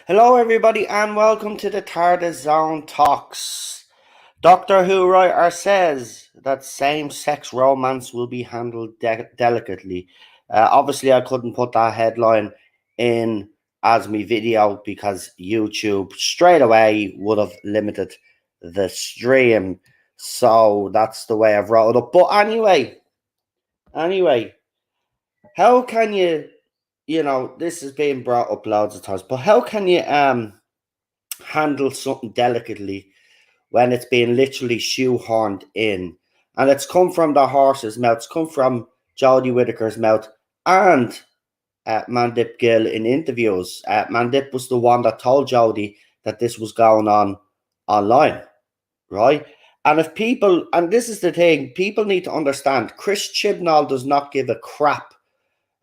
Hello, everybody, and welcome to the Tardis Zone Talks. Doctor Who writer says that same-sex romance will be handled delicately. Obviously, I couldn't put that headline in as my video because YouTube straight away would have limited the stream. So that's the way I've wrote it up. But anyway, how can you, this has been brought up loads of times, but how can you handle something delicately when it's being literally shoehorned in? And it's come from the horse's mouth, it's come from Jodie Whittaker's mouth, and Mandip Gill in interviews. Mandip was the one that told Jodie that this was going on online, right? And if people, and this is the thing, people need to understand, Chris Chibnall does not give a crap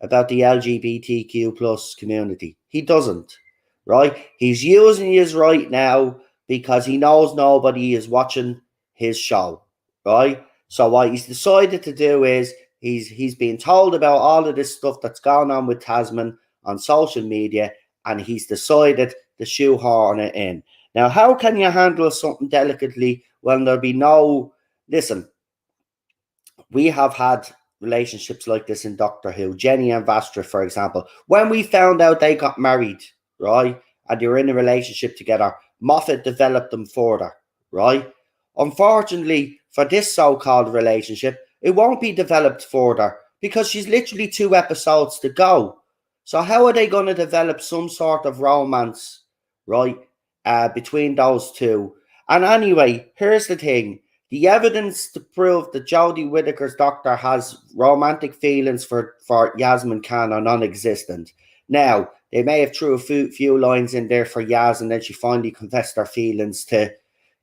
about the LGBTQ plus community. He doesn't, right? He's using his right now because he knows nobody is watching his show, right? So what he's decided to do is he's been told about all of this stuff that's going on with Tasman on social media, and he's decided to shoehorn it in. Now, how can you handle something delicately when there be no... Listen, we have had relationships like this in Doctor Who. Jenny and Vastra, for example. When we found out they got married, right, and they were in a relationship together, Moffat developed them further, right? Unfortunately, for this so-called relationship, it won't be developed further because she's literally 2 episodes to go. So how are they going to develop some sort of romance, right, between those two? And anyway, here's the thing. The evidence to prove that Jodie Whittaker's doctor has romantic feelings for Yasmin Khan are non-existent. Now, they may have threw a few lines in there for Yas, and then she finally confessed her feelings to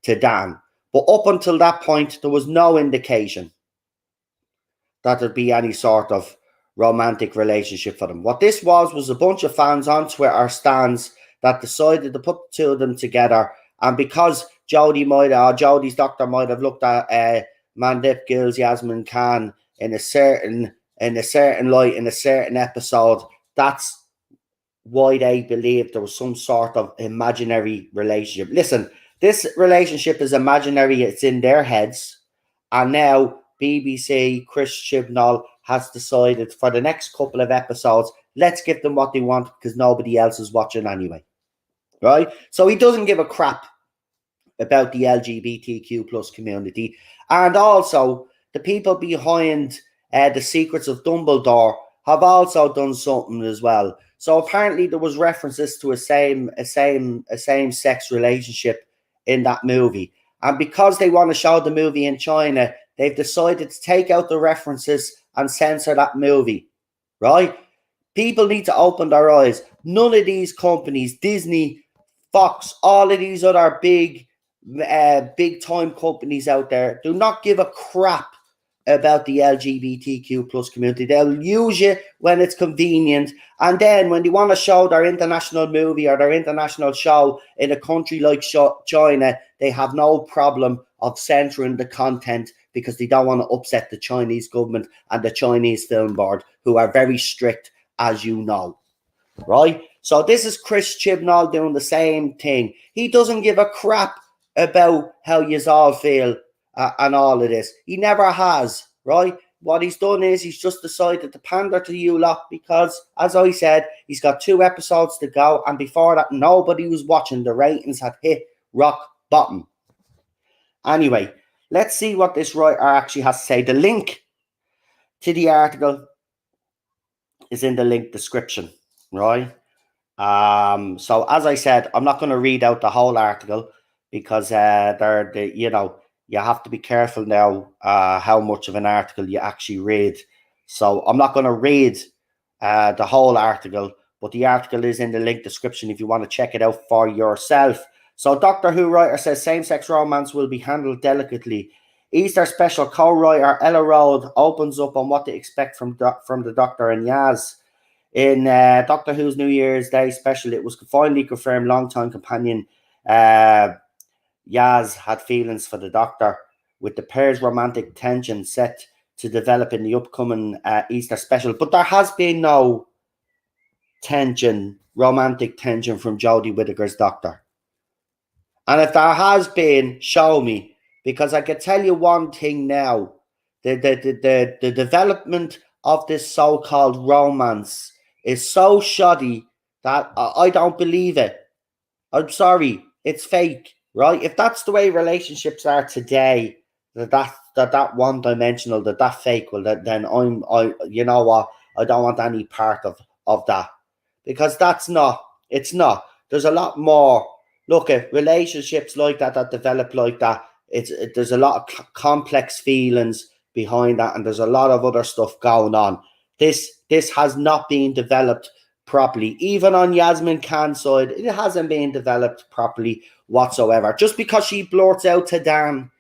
Dan. But up until that point, there was no indication that there'd be any sort of romantic relationship for them. What this was a bunch of fans on Twitter stands that decided to put the two of them together, and because Jodie's doctor might have looked at Mandip Gill's Yasmin Khan in a certain light in a certain episode, that's why they believed there was some sort of imaginary relationship. Listen, this relationship is imaginary, it's in their heads, and now BBC Chris Chibnall has decided for the next couple of episodes, let's give them what they want because nobody else is watching anyway, right? So he doesn't give a crap about the LGBTQ plus community. And also, the people behind the Secrets of Dumbledore have also done something as well. So apparently there was references to a same-sex relationship in that movie. And because they want to show the movie in China, they've decided to take out the references and censor that movie, right? People need to open their eyes. None of these companies, Disney, Fox, all of these other big time companies out there, do not give a crap about the LGBTQ plus community. They'll use you when it's convenient, and then when they want to show their international movie or their international show in a country like China, they have no problem of censoring the content because they don't want to upset the Chinese government and the Chinese Film Board, who are very strict, as you know, right? So this is Chris Chibnall doing the same thing. He doesn't give a crap about how you all feel and all of this. He never has, right? What he's done is he's just decided to pander to you lot because, as I said, he's got 2 episodes to go, and before that, nobody was watching. The ratings had hit rock bottom. Anyway, let's see what this writer actually has to say. The link to the article is in the link description, right? So as I said, I'm not going to read out the whole article because you have to be careful now how much of an article you actually read. So I'm not going to read the whole article, but the article is in the link description if you want to check it out for yourself. So Doctor Who writer says same-sex romance will be handled delicately. Easter special co-writer Ella Road opens up on what to expect from the Doctor and Yaz. In Doctor Who's New Year's Day special, it was finally confirmed longtime companion Yaz had feelings for the Doctor, with the pair's romantic tension set to develop in the upcoming Easter special. But there has been no tension romantic tension from Jodie Whittaker's Doctor? And if there has been, show me. Because I can tell you one thing now. The development of this so-called romance is so shoddy that I don't believe it. I'm sorry, it's fake, right? If that's the way relationships are today, that one dimensional, that fake, well, then you know what? I don't want any part of that, because it's not. There's a lot more. Look at relationships like that develop like that. There's a lot of complex feelings behind that, and there's a lot of other stuff going on. This has not been developed properly. Even on Yasmin Khan's side, it hasn't been developed properly whatsoever. Just because she blurts out to Dan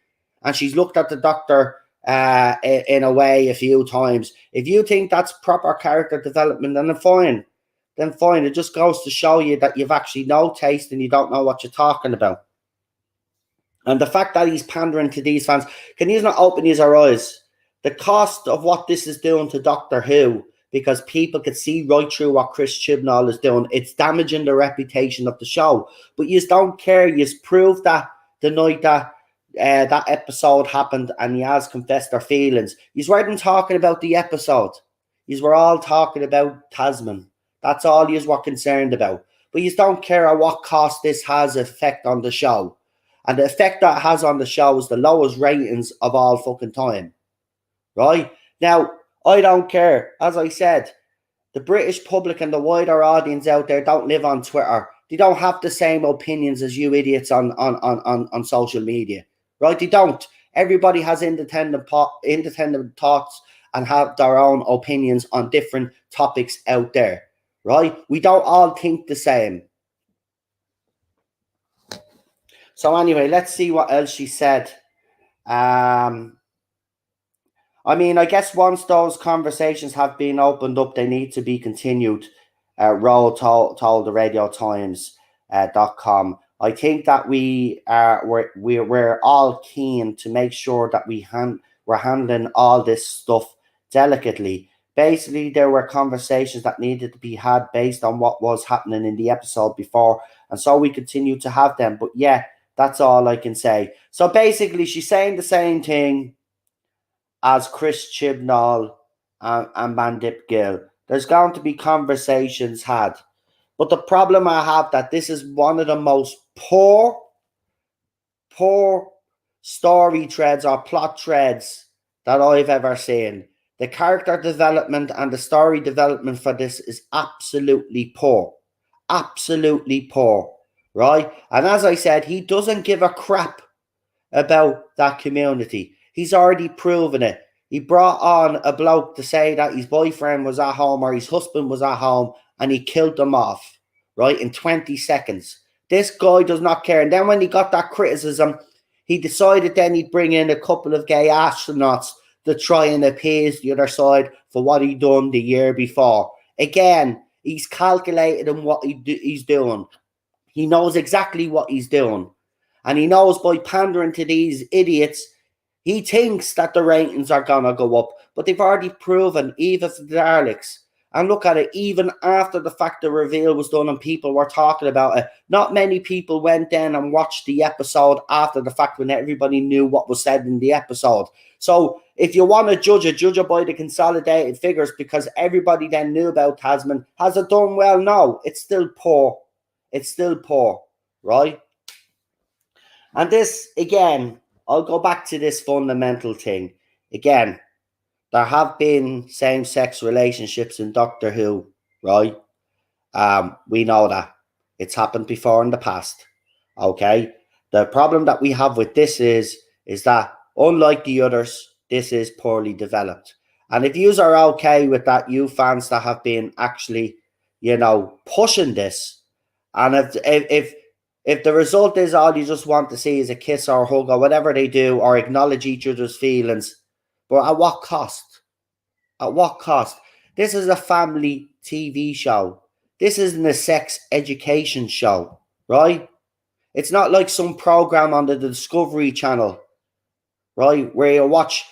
and she's looked at the Doctor in a way a few times, if you think that's proper character development, then fine. Then fine. It just goes to show you that you've actually no taste and you don't know what you're talking about. And the fact that he's pandering to these fans, can he not open his eyes? The cost of what this is doing to Doctor Who, because people could see right through what Chris Chibnall is doing. It's damaging the reputation of the show. But you don't care. You've proved that the night that that episode happened and he has confessed their feelings. You weren't talking about the episode. You were all talking about Tasman. That's all you were concerned about. But you don't care at what cost this has effect on the show. And the effect that it has on the show is the lowest ratings of all fucking time. Right? Now, I don't care. As I said, the British public and the wider audience out there don't live on Twitter. They don't have the same opinions as you idiots on social media. Right? They don't. Everybody has independent thoughts and have their own opinions on different topics out there. Right? We don't all think the same. So anyway, let's see what else she said. I mean, I guess once those conversations have been opened up, they need to be continued. Rowe told the Radio Times.com. I think that we're all keen to make sure that we're handling all this stuff delicately. Basically, there were conversations that needed to be had based on what was happening in the episode before, and so we continue to have them. But yeah, that's all I can say. So basically, she's saying the same thing as Chris Chibnall and Mandip Gill. There's going to be conversations had. But the problem I have that this is one of the most poor story threads or plot threads that I've ever seen. The character development and the story development for this is absolutely poor. Absolutely poor. Right? And as I said, he doesn't give a crap about that community. He's already proven it. He brought on a bloke to say that his boyfriend was at home or his husband was at home and he killed them off, right, in 20 seconds. This guy does not care. And then when he got that criticism, he decided then he'd bring in a couple of gay astronauts to try and appease the other side for what he'd done the year before. Again, he's calculated in what he's doing. He knows exactly what he's doing. And he knows by pandering to these idiots, he thinks that the ratings are going to go up. But they've already proven, even for the Daleks. And look at it, even after the fact the reveal was done and people were talking about it, not many people went in and watched the episode after the fact when everybody knew what was said in the episode. So if you want to judge it by the consolidated figures because everybody then knew about Tasman. Has it done well? No, it's still poor. It's still poor, right? And this, again, I'll go back to this fundamental thing. Again, there have been same-sex relationships in Doctor Who, right? We know that. It's happened before in the past, okay? The problem that we have with this is that, unlike the others, this is poorly developed. And if you are okay with that, you fans that have been actually, pushing this, and if the result is all you just want to see is a kiss or a hug or whatever they do or acknowledge each other's feelings, but at what cost? At what cost? This is a family TV show. This isn't a sex education show, right? It's not like some program on the Discovery Channel, right, where you watch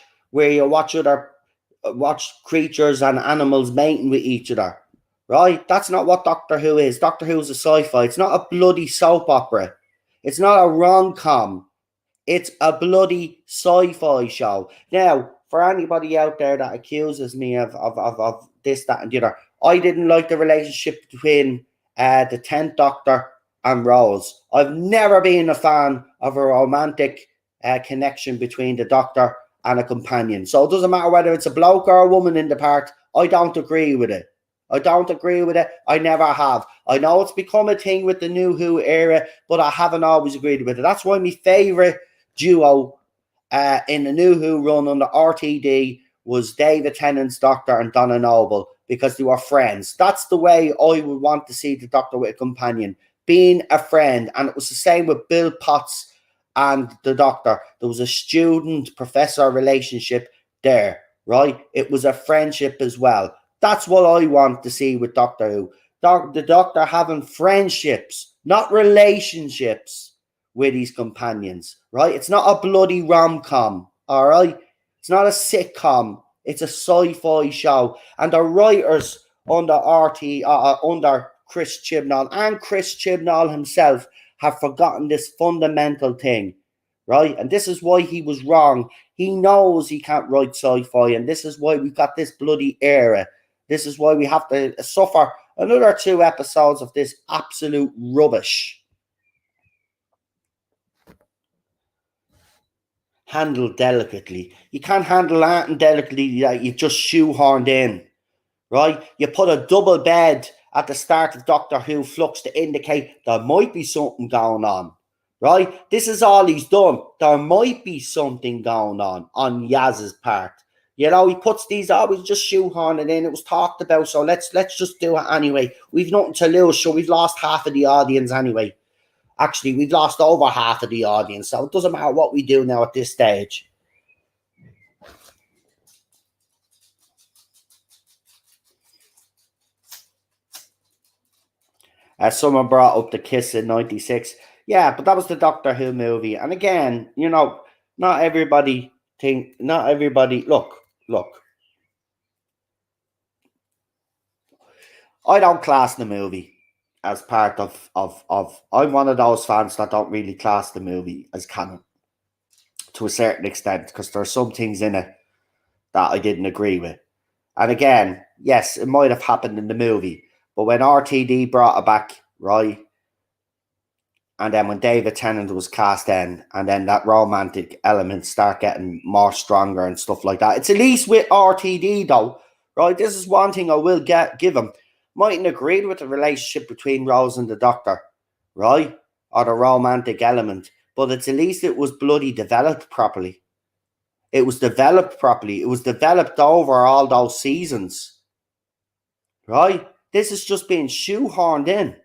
creatures and animals mating with each other, right? That's not what Doctor Who is. Doctor Who is a sci-fi. It's not a bloody soap opera. It's not a rom-com. It's a bloody sci-fi show. Now, for anybody out there that accuses me of this, that, and the other, I didn't like the relationship between the 10th Doctor and Rose. I've never been a fan of a romantic connection between the Doctor and a companion. So it doesn't matter whether it's a bloke or a woman in the part. I don't agree with it. I don't agree with it. I never have. I know it's become a thing with the New Who era, but I haven't always agreed with it. That's why my favourite duo in the New Who run under RTD was David Tennant's Doctor and Donna Noble, because they were friends. That's the way I would want to see the Doctor with a companion, being a friend. And it was the same with Bill Potts and the Doctor. There was a student-professor relationship there, right? It was a friendship as well. That's what I want to see with Doctor Who. The Doctor having friendships, not relationships, with his companions, right? It's not a bloody rom-com, all right? It's not a sitcom. It's a sci-fi show. And the writers under under Chris Chibnall and Chris Chibnall himself have forgotten this fundamental thing, right? And this is why he was wrong. He knows he can't write sci-fi, and this is why we've got this bloody era. This is why we have to suffer another 2 episodes of this absolute rubbish. Handled delicately. You can't handle that delicately that you just shoehorned in, right? You put a double bed at the start of Doctor Who Flux to indicate there might be something going on, right? This is all he's done. There might be something going on Yaz's part. You know, he puts these always just shoehorn it in. It was talked about, so let's just do it anyway. We've nothing to lose, so we've lost half of the audience anyway. Actually, we've lost over half of the audience, so it doesn't matter what we do now at this stage. Someone brought up The Kiss in '96. Yeah, but that was the Doctor Who movie. And again, you know, not everybody, look. I don't class the movie as part of I'm one of those fans that don't really class the movie as canon to a certain extent, because there are some things in it that I didn't agree with. And again, yes, it might have happened in the movie, but when RTD brought it back, right, and then when David Tennant was cast in, and then that romantic element start getting more stronger and stuff like that. It's at least with RTD though, right? This is one thing I will give him. Mightn't agree with the relationship between Rose and the Doctor, right? Or the romantic element, but it's at least it was bloody developed properly. It was developed properly. It was developed over all those seasons, right? This is just being shoehorned in.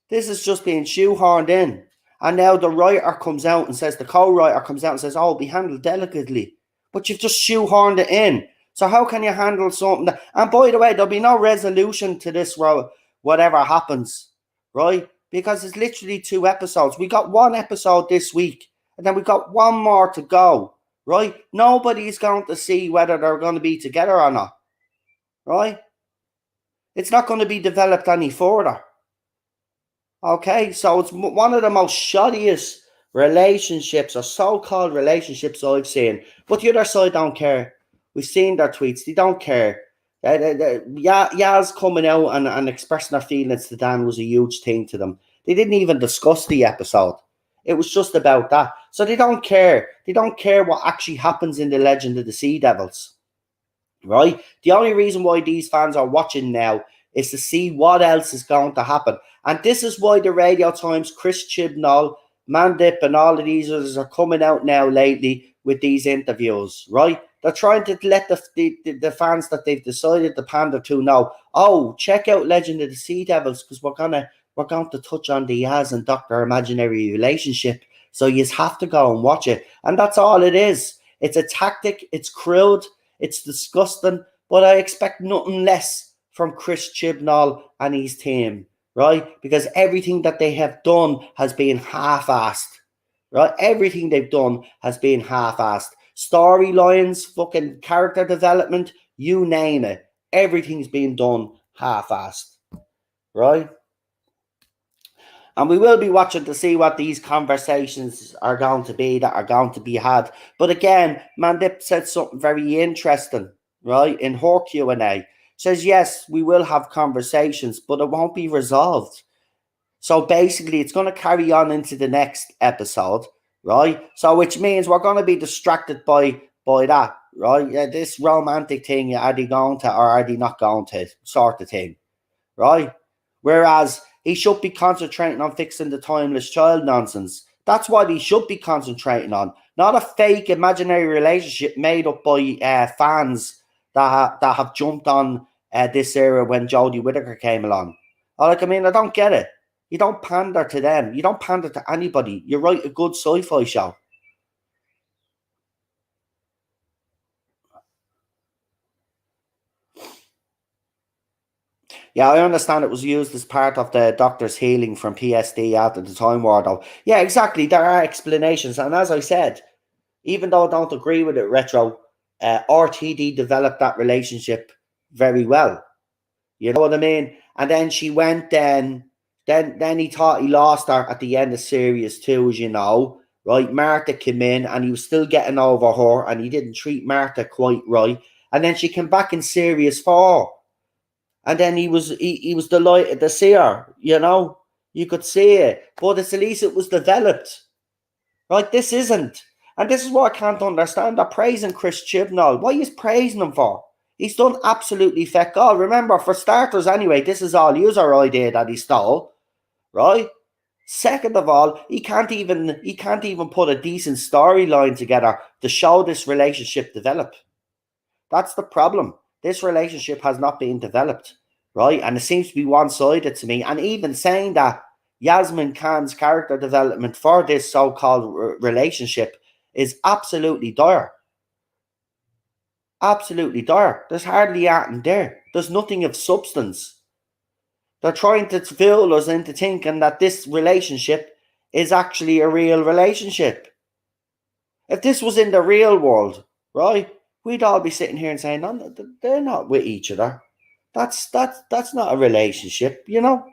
This is just being shoehorned in. And now the writer comes out and says, the co-writer comes out and says, oh, it'll be handled delicately. But you've just shoehorned it in. So how can you handle something that... And by the way, there'll be no resolution to this, whatever happens, right? Because it's literally 2 episodes. We got 1 episode this week, and then we got 1 more to go, right? Nobody's going to see whether they're going to be together or not, right? It's not going to be developed any further. Okay, so it's one of the most shoddiest relationships or so-called relationships I've seen. But the other side don't care. We've seen their tweets. They don't care. Yaz coming out and expressing their feelings to Dan was a huge thing to them. They didn't even discuss the episode. It was just about that. So they don't care. They don't care what actually happens in the Legend of the Sea Devils. Right? The only reason why these fans are watching now is to see what else is going to happen. And this is why the Radio Times, Chris Chibnall, Mandip, and all of these others are coming out now lately with these interviews, right? They're trying to let the fans that they've decided to pander to know, oh, check out Legend of the Sea Devils, because we're going to touch on the Yaz and Doctor Imaginary relationship. So you have to go and watch it. And that's all it is. It's a tactic. It's crude. It's disgusting. But I expect nothing less from Chris Chibnall and his team, right? Because everything that they have done has been half-assed, right? Everything they've done has been half-assed. Storylines, fucking character development, you name it. Everything's been done half-assed, right? And we will be watching to see what these conversations are going to be that are going to be had. But again, Mandip said something very interesting, right? In her Q&A. Says, yes, we will have conversations, but it won't be resolved. So basically, it's going to carry on into the next episode, right? So which means we're going to be distracted by that, right? Yeah, this romantic thing, are they going to or are they not going to sort of thing, right? Whereas he should be concentrating on fixing the timeless child nonsense. That's what he should be concentrating on, not a fake imaginary relationship made up by fans that have jumped on this era when Jodie Whittaker came along. I don't get it. You don't pander to them. You don't pander to anybody. You write a good sci-fi show. Yeah, I understand it was used as part of the Doctor's healing from PSD after the Time War, though. Yeah, exactly. There are explanations. And as I said, even though I don't agree with it, Retro, RTD developed that relationship very well. You know what I mean? And then she went then he thought he lost her at the end of series 2, as you know. Right? Martha came in and he was still getting over her and he didn't treat Martha quite right. And then she came back in series 4. And then he was delighted to see her, you know. You could see it. But at least it was developed. Right? This isn't. And this is what I can't understand. They're praising Chris Chibnall. What are you praising him for? He's done absolutely feck all. Remember, for starters anyway, this is all user idea that he stole. Right? Second of all, he can't even put a decent storyline together to show this relationship develop. That's the problem. This relationship has not been developed, right? And it seems to be one-sided to me. And even saying that Yasmin Khan's character development for this so-called relationship is absolutely dire. Absolutely dire. There's hardly anything there. There's nothing of substance. They're trying to fool us into thinking that this relationship is actually a real relationship. If this was in the real world, right, we'd all be sitting here and saying, no, they're not with each other. That's not a relationship, you know?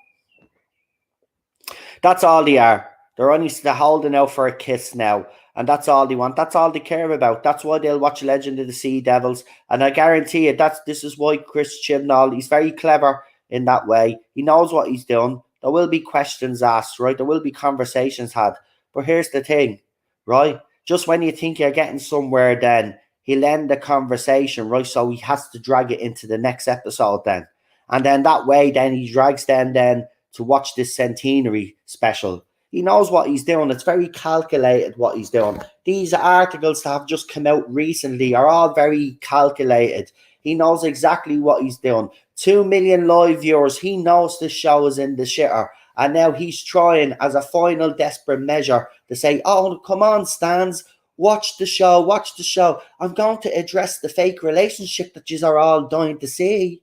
That's all they are. They're holding out for a kiss now. And that's all they want. That's all they care about. That's why they'll watch Legend of the Sea Devils. And I guarantee you, this is why Chris Chibnall, he's very clever in that way. He knows what he's doing. There will be questions asked, right? There will be conversations had. But here's the thing, right? Just when you think you're getting somewhere, then he'll end the conversation, right? So he has to drag it into the next episode then. And then that way, then he drags them then to watch this centenary special. He knows what he's doing. It's very calculated what he's doing. These articles that have just come out recently are all very calculated. He knows exactly what he's doing. 2 million live viewers. He knows this show is in the shitter. And now he's trying as a final desperate measure to say, oh, come on, Stans, watch the show, watch the show. I'm going to address the fake relationship that you are all dying to see.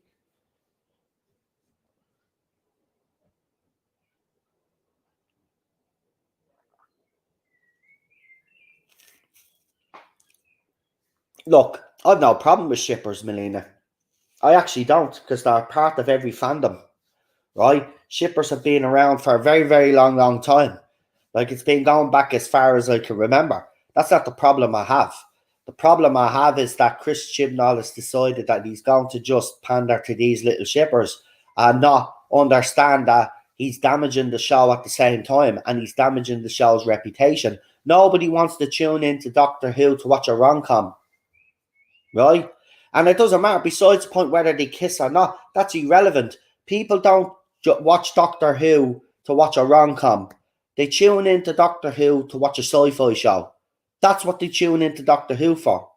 Look, I've no problem with shippers, Melina. I actually don't, because they're part of every fandom, right? Shippers have been around for a very, very long, long time. Like, it's been going back as far as I can remember. That's not the problem I have. The problem I have is that Chris Chibnall has decided that he's going to just pander to these little shippers and not understand that he's damaging the show at the same time and he's damaging the show's reputation. Nobody wants to tune into Doctor Who to watch a rom-com, right? And it doesn't matter, besides the point whether they kiss or not, that's irrelevant. People don't watch Doctor Who to watch a rom-com. They tune into Doctor Who to watch a sci-fi show. That's what they tune into Doctor Who for.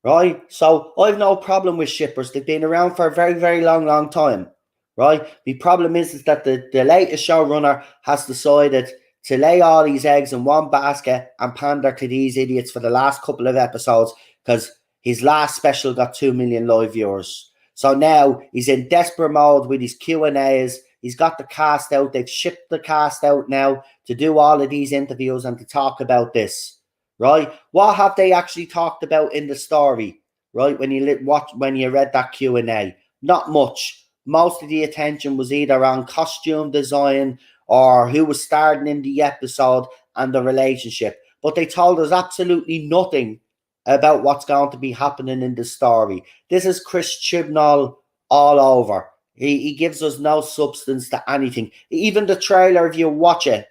Right? So I've no problem with shippers. They've been around for a very, very long, long time. Right? The problem is that the latest showrunner has decided to lay all these eggs in one basket and pander to these idiots for the last couple of episodes because his last special got 2 million live viewers. So now he's in desperate mode with his Q&As. He's got the cast out. They've shipped the cast out now to do all of these interviews and to talk about this, right? What have they actually talked about in the story, right? When you read that Q&A, not much. most of the attention was either on costume design or who was starring in the episode and the relationship. But they told us absolutely nothing about what's going to be happening in the story. This is Chris Chibnall all over. He gives us no substance to anything. Even the trailer, if you watch it,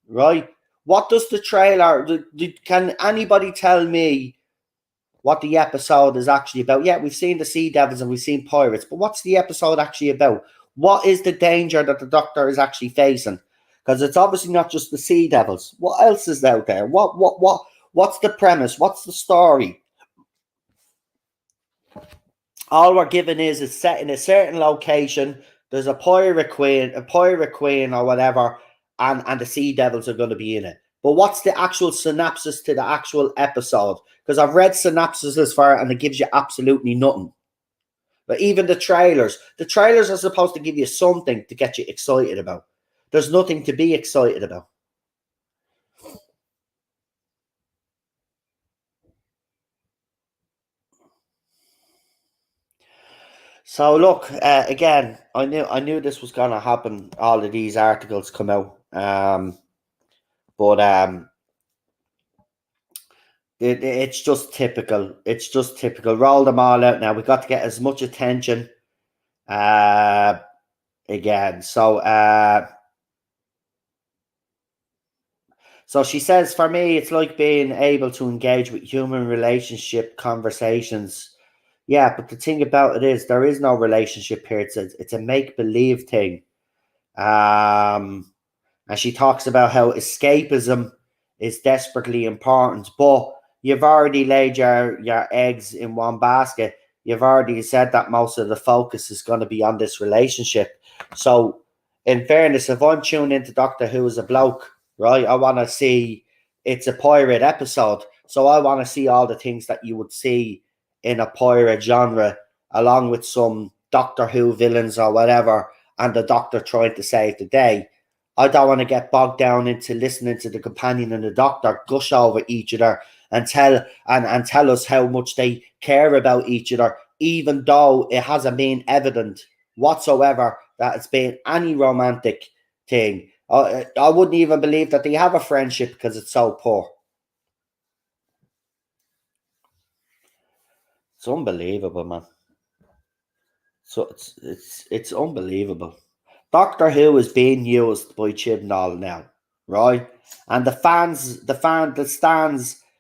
right? What does the trailer? Can anybody tell me what the episode is actually about? Yeah, we've seen the Sea Devils and we've seen pirates, but what's the episode actually about? What is the danger that the Doctor is actually facing? Because it's obviously not just the Sea Devils. What else is out there? What's the premise? What's the story? All we're given is it's set in a certain location. There's a pirate queen or whatever, and the Sea Devils are going to be in it. But what's the actual synopsis to the actual episode? Because I've read synopsis as far, and it gives you absolutely nothing. But even the trailers are supposed to give you something to get you excited about. There's nothing to be excited about. So look, again, I knew this was going to happen. All of these articles come out, but it's just typical. It's just typical. Roll them all out now. We got to get as much attention. Again, so she says, for me, it's like being able to engage with human relationship conversations. Yeah, but the thing about it is, there is no relationship here. It's a make believe thing. And she talks about how escapism is desperately important, but you've already laid your eggs in one basket. You've already said that most of the focus is going to be on this relationship. So, in fairness, if I'm tuning into Doctor Who as a bloke, right, I want to see it's a pirate episode. So, I want to see all the things that you would see in a pirate genre, along with some Doctor Who villains or whatever, and the Doctor trying to save the day. I don't want to get bogged down into listening to the companion and the Doctor gush over each other and tell us how much they care about each other, even though it hasn't been evident whatsoever that it's been any romantic thing. I wouldn't even believe that they have a friendship because it's so poor. It's unbelievable, man. So it's unbelievable. Doctor Who is being used by Chibnall now, right? And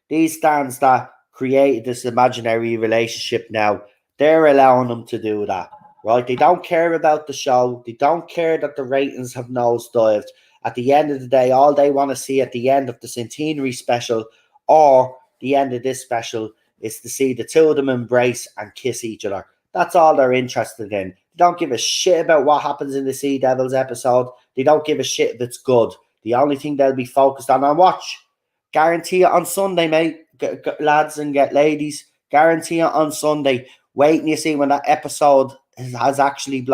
these stands that created this imaginary relationship now, they're allowing them to do that, right? They don't care about the show. They don't care that the ratings have nosedived. At the end of the day, all they want to see at the end of the centenary special or the end of this special is to see the two of them embrace and kiss each other. That's all they're interested in. They don't give a shit about what happens in the Sea Devils episode. They don't give a shit if it's good. The only thing they'll be focused on watch. Guarantee it on Sunday, mate. Lads and get ladies. Guarantee it on Sunday. Wait and you see when that episode has actually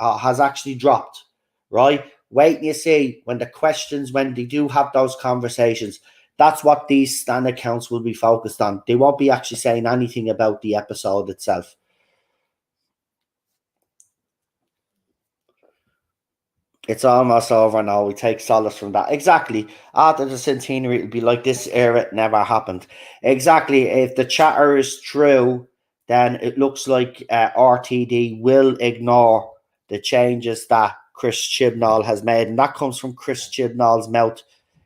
has actually dropped. Right? Wait and you see when the questions, when they do have those conversations. That's what these stand accounts will be focused on. They won't be actually saying anything about the episode itself. It's almost over now. We take solace from that. Exactly. After the centenary, it'll be like this era never happened. Exactly. If the chatter is true, then it looks like RTD will ignore the changes that Chris Chibnall has made. And that comes from Chris Chibnall's mouth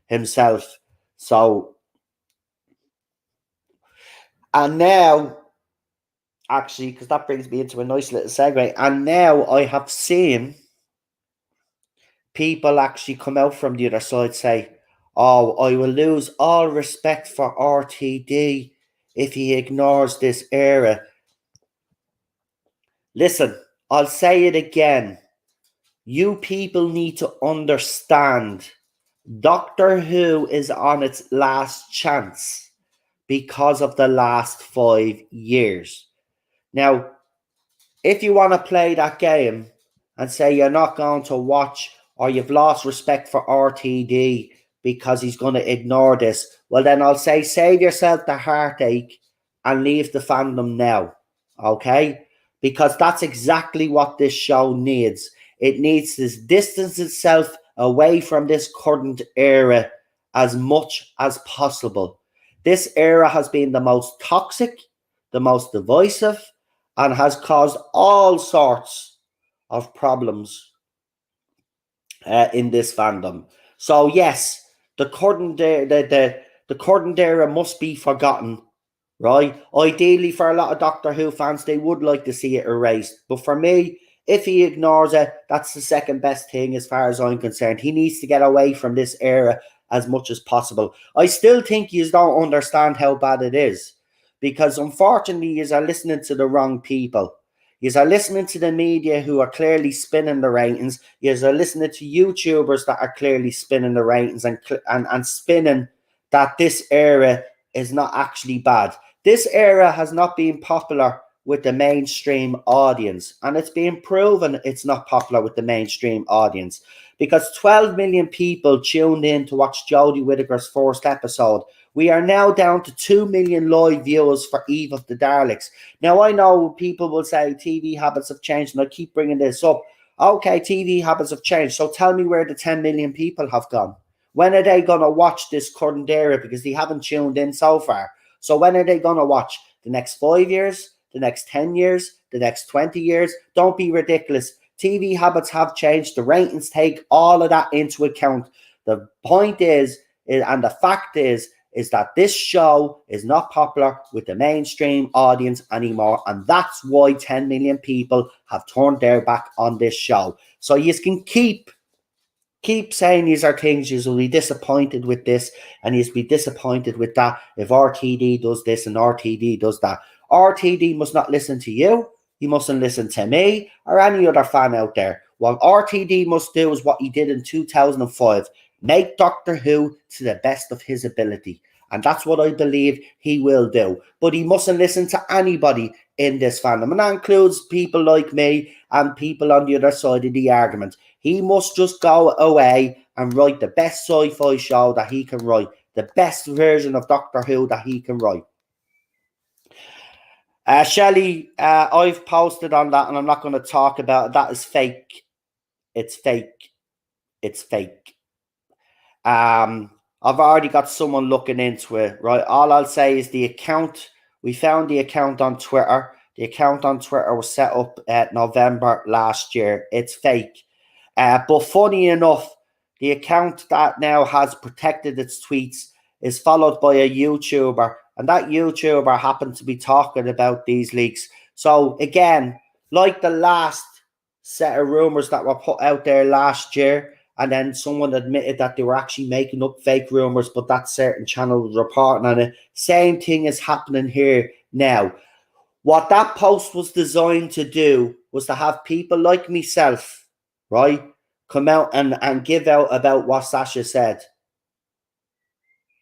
himself. So, and now, actually, because that brings me into a nice little segue. And now I have seen people actually come out from the other side say, oh, I will lose all respect for RTD if he ignores this era. Listen, I'll say it again. You people need to understand Doctor Who is on its last chance because of the last 5 years. Now, if you want to play that game and say you're not going to watch or you've lost respect for RTD because he's going to ignore this, well, then I'll say save yourself the heartache and leave the fandom now, okay? because that's exactly what this show needs. It needs to distance itself away from this current era as much as possible. This era has been the most toxic, the most divisive, and has caused all sorts of problems in this fandom. So yes, the current era must be forgotten, right? Ideally, for a lot of Doctor Who fans, they would like to see it erased. But for me, if he ignores it, that's the second best thing as far as I'm concerned. He needs to get away from this era as much as possible. I still think you don't understand how bad it is, because unfortunately, you are listening to the wrong people. You are listening to the media who are clearly spinning the ratings. You are listening to YouTubers that are clearly spinning the ratings and spinning that this era is not actually bad. This era has not been popular with the mainstream audience, and it's been proven it's not popular with the mainstream audience, because 12 million people tuned in to watch Jodie Whittaker's first episode. We are now down to 2 million live viewers for Eve of the Daleks. Now, I know people will say TV habits have changed, and I keep bringing this up. Okay, TV habits have changed, so tell me where the 10 million people have gone. When are they going to watch this current era? Because they haven't tuned in so far. So when are they going to watch? The next 5 years? The next 10 years? The next 20 years? Don't be ridiculous. TV habits have changed. The ratings take all of that into account. The point is and the fact is that this show is not popular with the mainstream audience anymore. And that's why 10 million people have turned their back on this show. So you can keep saying these are things. You'll be disappointed with this and you'll be disappointed with that if RTD does this and RTD does that. RTD must not listen to you. He mustn't listen to me or any other fan out there. What RTD must do is what he did in 2005. Make Doctor Who to the best of his ability. And that's what I believe he will do. But he mustn't listen to anybody in this fandom. And that includes people like me and people on the other side of the argument. He must just go away and write the best sci-fi show that he can write. The best version of Doctor Who that he can write. Shelley, I've posted on that and I'm not going to talk about it. That is fake. It's fake. It's fake. I've already got someone looking into it, right? All I'll say is the account, we found the account on Twitter. The account on Twitter was set up at November last year. It's fake. But funny enough, the account that now has protected its tweets is followed by a YouTuber, and that YouTuber happened to be talking about these leaks. So again, like the last set of rumors that were put out there last year, and then someone admitted that they were actually making up fake rumors, but that certain channel was reporting on it. Same thing is happening here now. What that post was designed to do was to have people like myself, right, come out and give out about what Sasha said,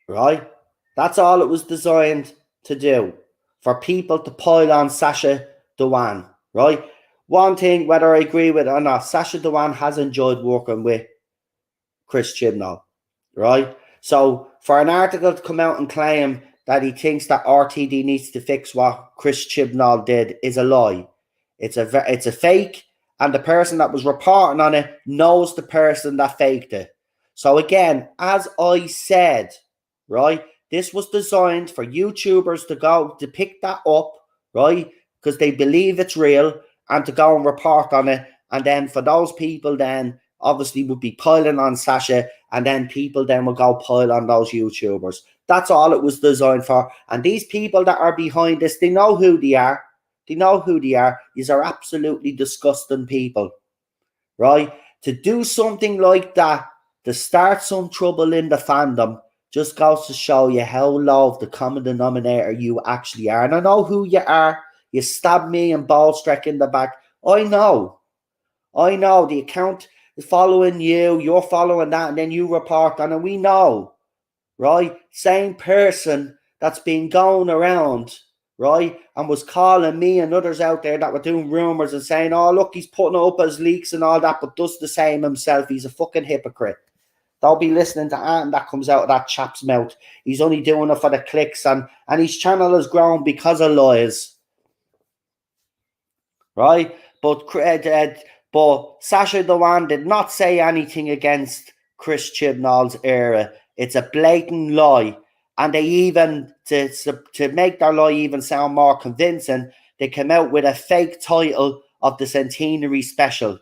right? That's all it was designed to do, for people to pile on Sasha Dewan, right? One thing, whether I agree with it or not, Sasha Dewan has enjoyed working with Chris Chibnall, right? So for an article to come out and claim that he thinks that RTD needs to fix what Chris Chibnall did is a lie. It's a fake, and the person that was reporting on it knows the person that faked it. So again, as I said, right, this was designed for YouTubers to go to pick that up, right, because they believe it's real, and to go and report on it, and then for those people then obviously would be piling on Sasha, and then people then will go pile on those YouTubers. That's all it was designed for. And these people that are behind this, they know who they are. They know who they are. These are absolutely disgusting people, right? To do something like that, to start some trouble in the fandom, just goes to show you how low of the common denominator you actually are. And I know who you are. You stabbed me and Ballstreck in the back. I know the account is following you, you're following that, and then you report on it. We know, right? Same person that's been going around, right, and was calling me and others out there that were doing rumors and saying, oh, look, he's putting up his leaks and all that, but does the same himself. He's a fucking hypocrite. Don't be listening to anything that comes out of that chap's mouth. He's only doing it for the clicks, and his channel has grown because of lies. right? But Sasha Dewan did not say anything against Chris Chibnall's era. It's a blatant lie, and they even to make their lie even sound more convincing, they came out with a fake title of the centenary special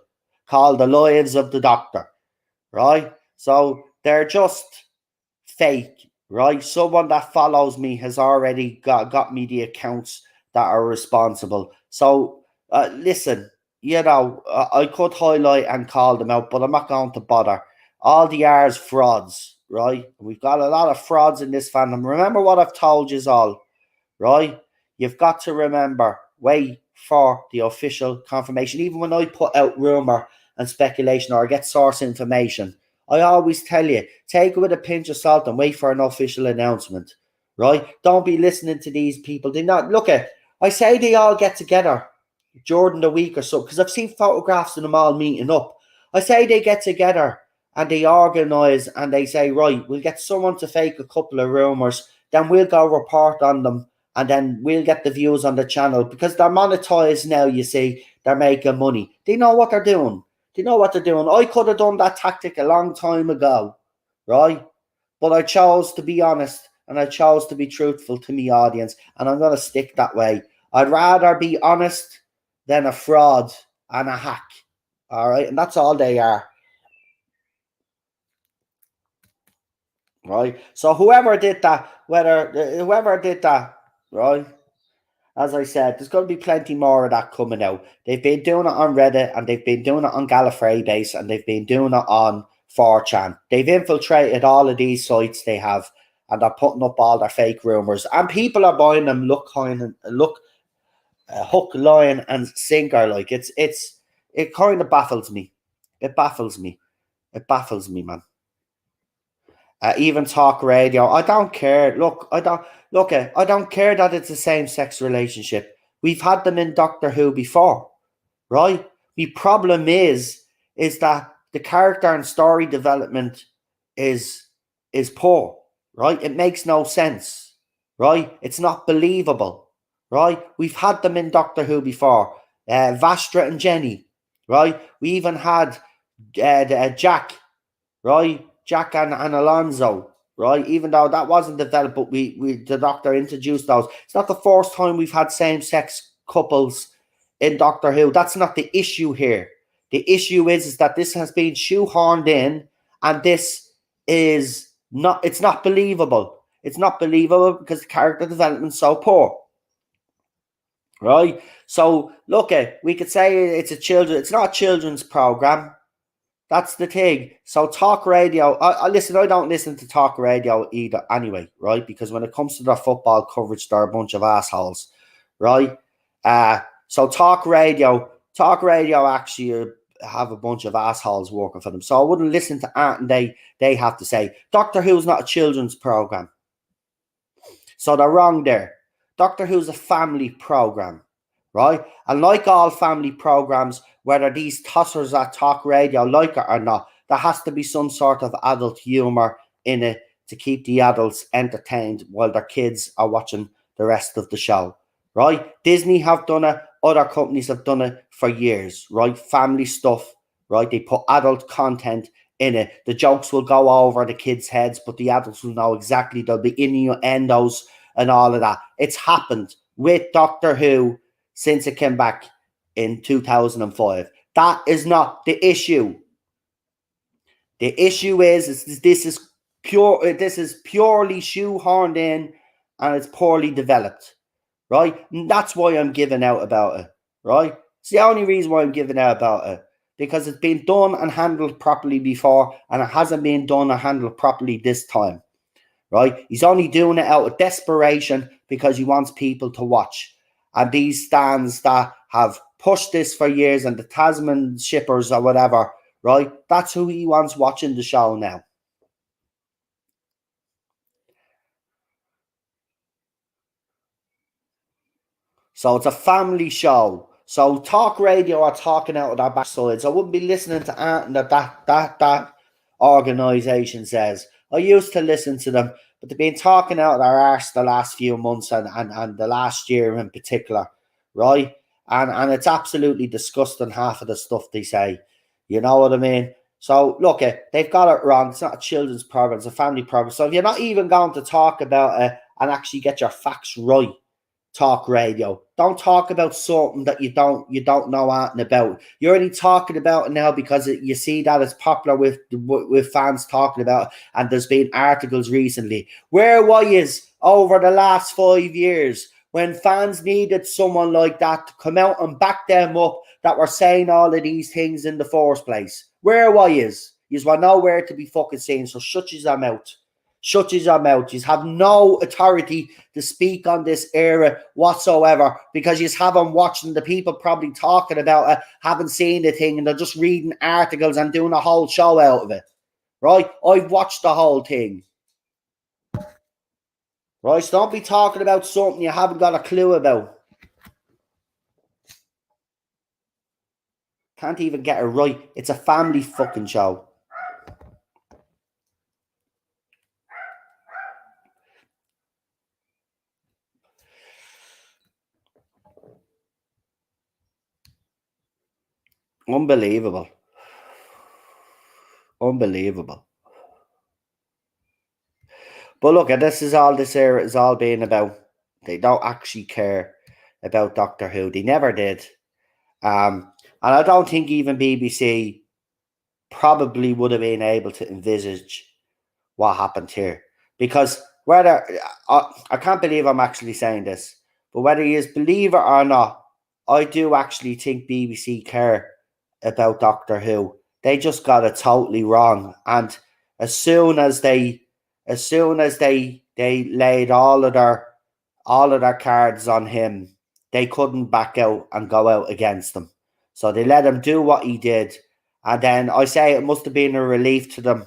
called "The Lives of the Doctor." Right? So they're just fake, right? Someone that follows me has already got me the accounts that are responsible. So listen, I could highlight and call them out, but I'm not going to bother. All the R's frauds, right? We've got a lot of frauds in this fandom. Remember what I've told you all, right? You've got to remember, wait for the official confirmation. Even when I put out rumor and speculation or I get source information, I always tell you, take it with a pinch of salt and wait for an official announcement, right? Don't be listening to these people. They not look at. I say they all get together during the week or so because I've seen photographs of them all meeting up. I say they get together and they organise and they say, right, we'll get someone to fake a couple of rumours, then we'll go report on them and then we'll get the views on the channel because they're monetized now, you see, they're making money. They know what they're doing. They know what they're doing. I could have done that tactic a long time ago, right? But I chose to be honest and I chose to be truthful to my audience, and I'm going to stick that way. I'd rather be honest than a fraud and a hack, all right? And that's all they are, right? So whoever did that, right? As I said, there's going to be plenty more of that coming out. They've been doing it on Reddit and they've been doing it on Gallifrey base and they've been doing it on 4chan. They've infiltrated all of these sites they have and they're putting up all their fake rumors. And people are buying them hook, line, and sinker. Like it kind of baffles me. It baffles me. It baffles me, man. Even talk radio. I don't care. I don't care that it's a same-sex relationship. We've had them in Doctor Who before, right? The problem is that the character and story development is is poor, right? It makes no sense, right? It's not believable, right? We've had them in Doctor Who before. Vastra and Jenny, right? We even had Jack, right? Jack and Alonso, right? Even though that wasn't developed, but we the Doctor introduced those. It's not the first time we've had same-sex couples in Doctor Who. That's not the issue here. The issue is that this has been shoehorned in, and this is not. It's not believable. It's not believable because the character development's so poor, right? So look, we could say it's a children. It's not a children's program. That's the thing. So talk radio. I listen. I don't listen to talk radio either. Anyway, right? Because when it comes to their football coverage, they're a bunch of assholes, right? So talk radio actually have a bunch of assholes working for them. So I wouldn't listen to anything they have to say. Doctor Who's not a children's program, so they're wrong there. Doctor Who's a family program, right? And like all family programs, whether these tossers at talk radio like it or not, there has to be some sort of adult humor in it to keep the adults entertained while their kids are watching the rest of the show, right? Disney have done it, other companies have done it for years, right? Family stuff, right? They put adult content in it. The jokes will go over the kids' heads, but the adults will know exactly. There'll be innuendos and all of that. It's happened with Doctor Who since it came back in 2005. That is not the issue. The issue is this is purely shoehorned in and it's poorly developed, right? And that's why I'm giving out about it, right? It's the only reason why I'm giving out about it, because it's been done and handled properly before and it hasn't been done and handled properly this time, right? He's only doing it out of desperation because he wants people to watch. And these stands that have pushed this for years and the Tasman shippers or whatever, right? That's who he wants watching the show now. So it's a family show. So talk radio are talking out of their backsides. I wouldn't be listening to anything that organisation says. I used to listen to them, but they've been talking out of their arse the last few months and the last year in particular, right? And it's absolutely disgusting, half of the stuff they say. You know what I mean? So, look, they've got it wrong. It's not a children's program, it's a family program. So if you're not even going to talk about it and actually get your facts right, talk radio. Don't talk about something that you don't know anything about. You're only talking about it now because you see that it's popular with fans talking about it, and there's been articles recently. Where was over the last 5 years when fans needed someone like that to come out and back them up that were saying all of these things in the first place? Where was you? Were nowhere to be fucking seen, so shut your mouth. Shut your mouth. You have no authority to speak on this era whatsoever because you haven't watching the people probably talking about it, haven't seen the thing, and they're just reading articles and doing a whole show out of it. Right? I've watched the whole thing. Right? So don't be talking about something you haven't got a clue about. Can't even get it right. It's a family fucking show. Unbelievable. Unbelievable. But look, this is all this era is all being about. They don't actually care about Doctor Who. They never did. And I don't think even BBC probably would have been able to envisage what happened here. Because whether I can't believe I'm actually saying this, but whether you believe it or not, I do actually think BBC care about Doctor Who. They just got it totally wrong. And as soon as they laid all of their cards on him, they couldn't back out and go out against them. So they let him do what he did. And then I say it must have been a relief to them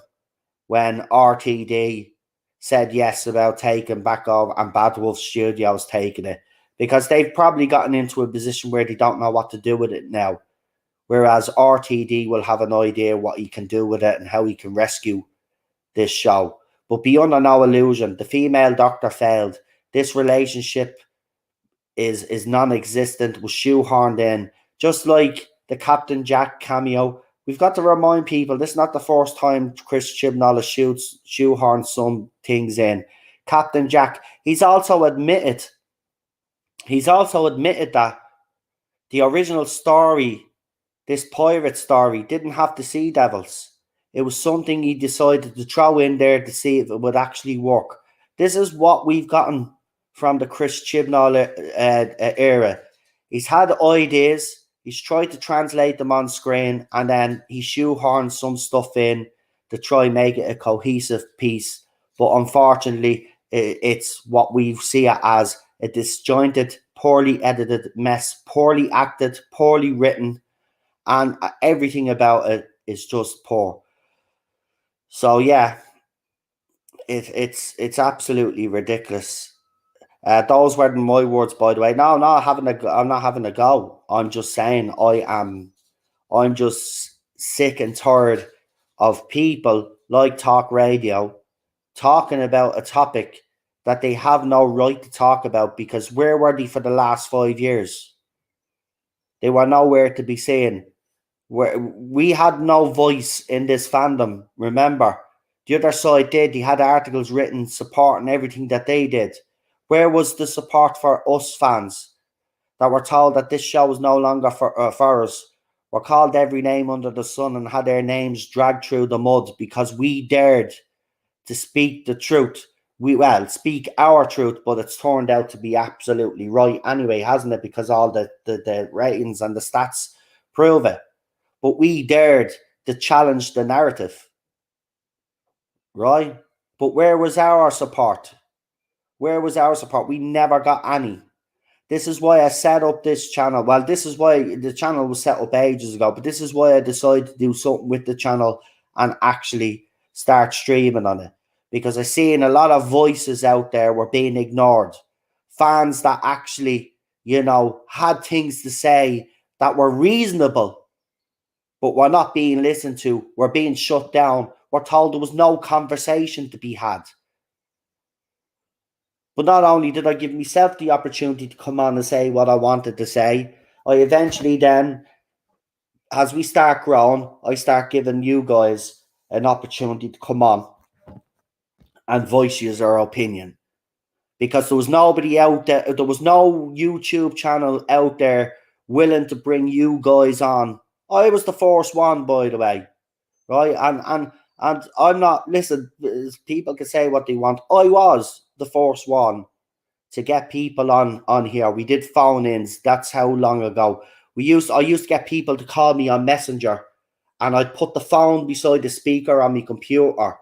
when RTD said yes about taking back over and Bad Wolf Studios taking it, because they've probably gotten into a position where they don't know what to do with it now. Whereas RTD will have an idea what he can do with it and how he can rescue this show. But be under no illusion, the female doctor failed. This relationship is non-existent, was shoehorned in, just like the Captain Jack cameo. We've got to remind people this is not the first time Chris Chibnall has shoehorned some things in. Captain Jack, he's also admitted that the original story, this pirate story, didn't have the Sea Devils. It was something he decided to throw in there to see if it would actually work. This is what we've gotten from the Chris Chibnall era. He's had ideas, he's tried to translate them on screen, and then he shoehorned some stuff in to try and make it a cohesive piece. But unfortunately, it's what we see it as a disjointed, poorly edited mess, poorly acted, poorly written, and everything about it is just poor. So yeah, it's absolutely ridiculous. Those weren't my words, by the way. No, I'm not having a go. I'm just saying I'm just sick and tired of people like talk radio talking about a topic that they have no right to talk about, because where were they for the last 5 years? They were nowhere to be seen. We had no voice in this fandom, remember? The other side did. They had articles written supporting everything that they did. Where was the support for us fans that were told that this show was no longer for us? Were called every name under the sun and had their names dragged through the mud because we dared to speak the truth. Speak our truth, but it's turned out to be absolutely right anyway, hasn't it? Because all the ratings and the stats prove it. But we dared to challenge the narrative, right? But where was our support? Where was our support? We never got any. This is why I set up this channel. Well, this is why the channel was set up ages ago, but this is why I decided to do something with the channel and actually start streaming on it. Because I seen a lot of voices out there were being ignored. Fans that actually, had things to say that were reasonable, but were not being listened to, were being shut down, were told there was no conversation to be had. But not only did I give myself the opportunity to come on and say what I wanted to say, I eventually then, as we start growing, I start giving you guys an opportunity to come on and voice your opinion. Because there was nobody out there, there was no YouTube channel out there willing to bring you guys on. I was the first one, by the way, right? And I'm not, listen, people can say what they want. I was the first one to get people on here. We did phone-ins. That's how long ago. I used to get people to call me on Messenger, and I'd put the phone beside the speaker on my computer,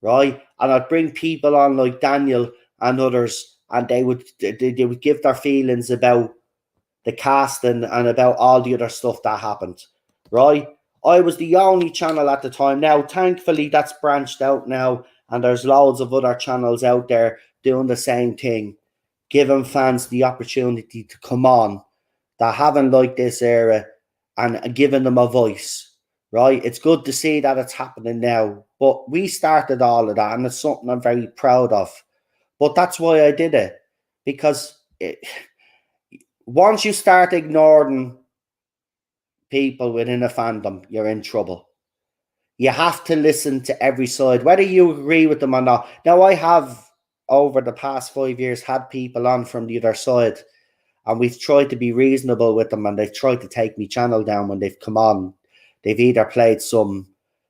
right? And I'd bring people on like Daniel and others, and they would give their feelings about the casting and about all the other stuff that happened, right? I was the only channel at the time. Now, thankfully, that's branched out now, and there's loads of other channels out there doing the same thing, giving fans the opportunity to come on that haven't liked this era and giving them a voice, right? It's good to see that it's happening now, but we started all of that, and it's something I'm very proud of. But that's why I did it, because once you start ignoring people within a fandom, you're in trouble. You have to listen to every side, whether you agree with them or not. Now, I have, over the past 5 years, had people on from the other side, and we've tried to be reasonable with them, and they've tried to take me channel down when they've come on. They've either played some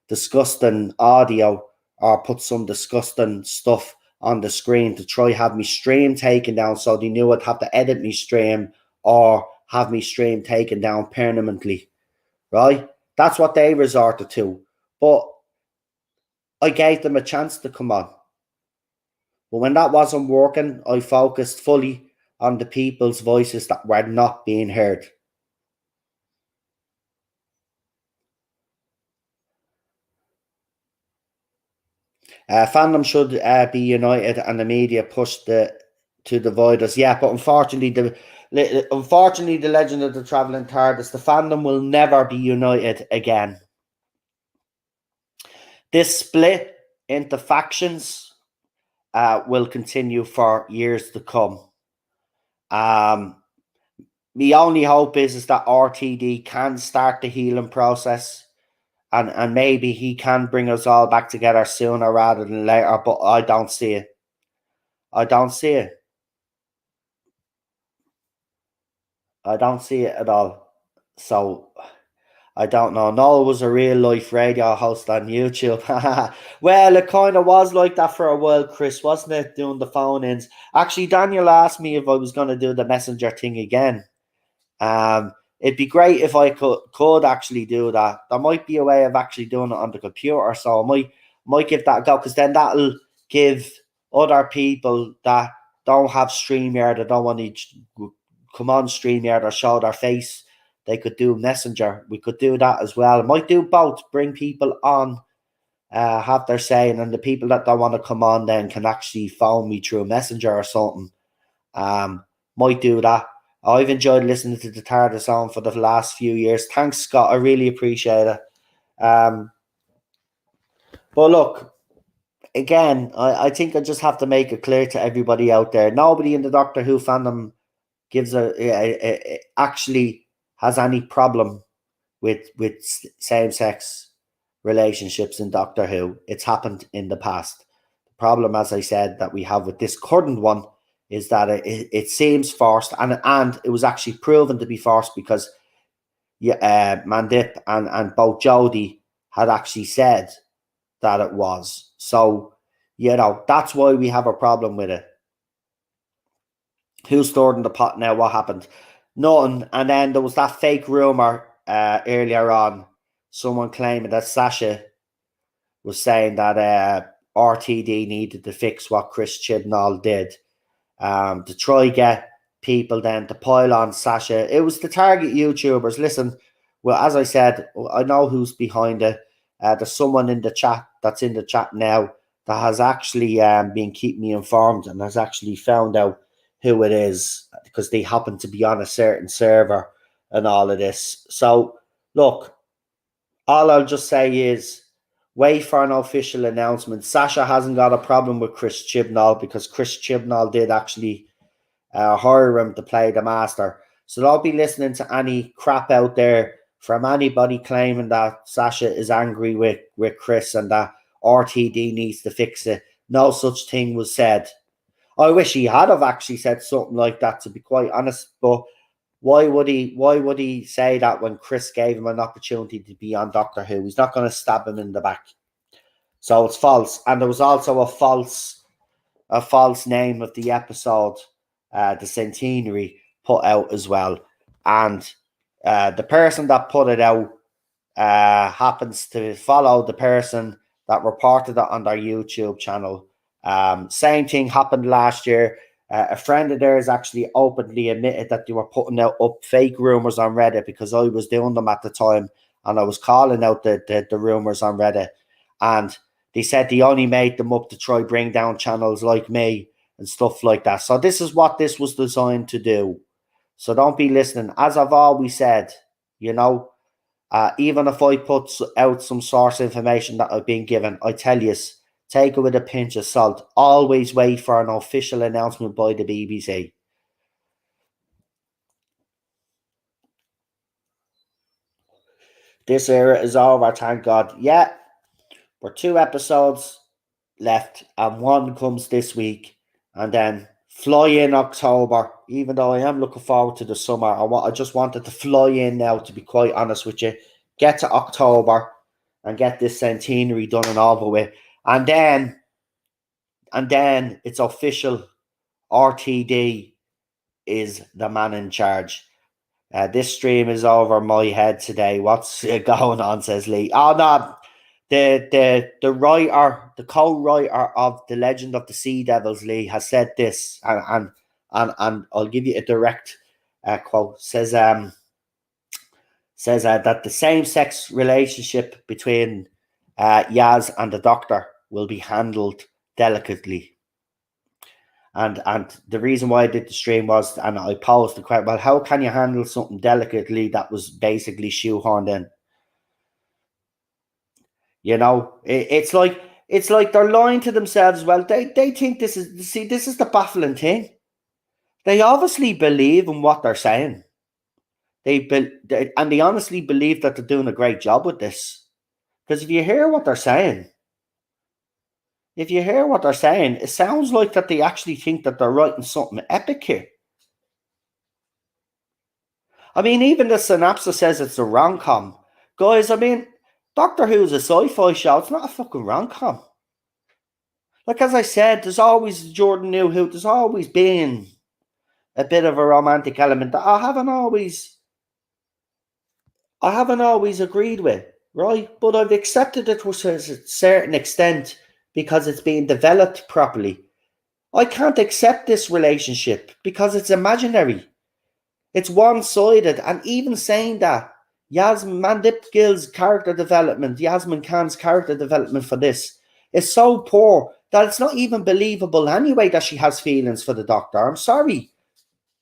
disgusting audio or put some disgusting stuff on the screen to try have me stream taken down, so they knew I'd have to edit me stream or have me stream taken down permanently, right? That's what they resorted to. But I gave them a chance to come on. But when that wasn't working, I focused fully on the people's voices that were not being heard. Fandom should be united, and the media push to divide us. Yeah, but unfortunately, the Legend of the Traveling Tardis, the fandom will never be united again. This split into factions will continue for years to come. The only hope is that RTD can start the healing process, and maybe he can bring us all back together sooner rather than later, but I don't see it. I don't see it. I don't see it at all. So I don't know. Noel was a real life radio host on YouTube. Well, it kind of was like that for a while, Chris, wasn't it? Doing the phone ins. Actually, Daniel asked me if I was going to do the messenger thing again. It'd be great if I could actually do that. There might be a way of actually doing it on the computer, so I might give that a go, because then that'll give other people that don't have StreamYard, that don't want to come on StreamYard or show their face, they could do Messenger. We could do that as well. I might do both. Bring people on, have their say, and then the people that don't want to come on then can actually phone me through Messenger or something. Might do that. I've enjoyed listening to the Tardis song for the last few years. Thanks, Scott. I really appreciate it. But look, again, I think I just have to make it clear to everybody out there. Nobody in the Doctor Who fandom gives actually has any problem with same-sex relationships in Doctor Who. It's happened in the past. The problem, as I said, that we have with this current one is that it seems forced, and it was actually proven to be forced, because Mandip and both Jodie had actually said that it was. So, that's why we have a problem with it. Who's stored in the pot now? What happened? Nothing. And then there was that fake rumor earlier on, someone claiming that Sasha was saying that RTD needed to fix what Chris Chibnall did, to try get people then to pile on Sasha. It was the target YouTubers. Listen, well, as I said, I know who's behind it. There's someone in the chat that's in the chat now that has actually been keeping me informed and has actually found out who it is, because they happen to be on a certain server and all of this. So, look, all I'll just say is wait for an official announcement. Sasha hasn't got a problem with Chris Chibnall, because Chris Chibnall did actually hire him to play the Master. So don't be listening to any crap out there from anybody claiming that Sasha is angry with Chris and that RTD needs to fix it. No such thing was said. I wish he had have actually said something like that, to be quite honest. But why would he say that when Chris gave him an opportunity to be on Doctor Who? He's not going to stab him in the back. So it's false. And there was also a false name of the episode, the centenary, put out as well. And the person that put it out happens to follow the person that reported it on their YouTube channel. Same thing happened last year. A friend of theirs actually openly admitted that they were putting out up fake rumors on Reddit, because I was doing them at the time and I was calling out the rumors on Reddit. And they said they only made them up to try bring down channels like me and stuff like that. So this is what this was designed to do. So don't be listening. As I've always said, even if I put out some source information that I've been given, I tell you, take it with a pinch of salt. Always wait for an official announcement by the BBC. This era is over, thank God. Yeah, we're 2 episodes left, and one comes this week, and then fly in October. Even though I am looking forward to the summer, I just wanted to fly in now, to be quite honest with you. Get to October and get this centenary done and over with, and then it's official. RTD is the man in charge. This stream is over my head today. What's going on, says Lee. Oh no, the writer, the co-writer of The Legend of the Sea Devils, Lee, has said this, and I'll give you a direct quote. Says that the same-sex relationship between Yaz and the Doctor will be handled delicately. And the reason why I did the stream was, and I posed the question, well, how can you handle something delicately that was basically shoehorned in? It's like they're lying to themselves as well. They think this is the baffling thing. They obviously believe in what they're saying. They honestly believe that they're doing a great job with this. Because if you hear what they're saying, it sounds like that they actually think that they're writing something epic here. I mean, even the synopsis says it's a rom-com. Guys, I mean, Doctor Who's a sci-fi show. It's not a fucking rom-com. Like, as I said, there's always Jordan New Who. There's always been a bit of a romantic element that I haven't always agreed with, right? But I've accepted it to a certain extent because it's being developed properly. I can't accept this relationship because it's imaginary. It's one-sided, and even saying that, Mandip character development, Yasmin Khan's character development for this is so poor that it's not even believable anyway that she has feelings for the Doctor. I'm sorry,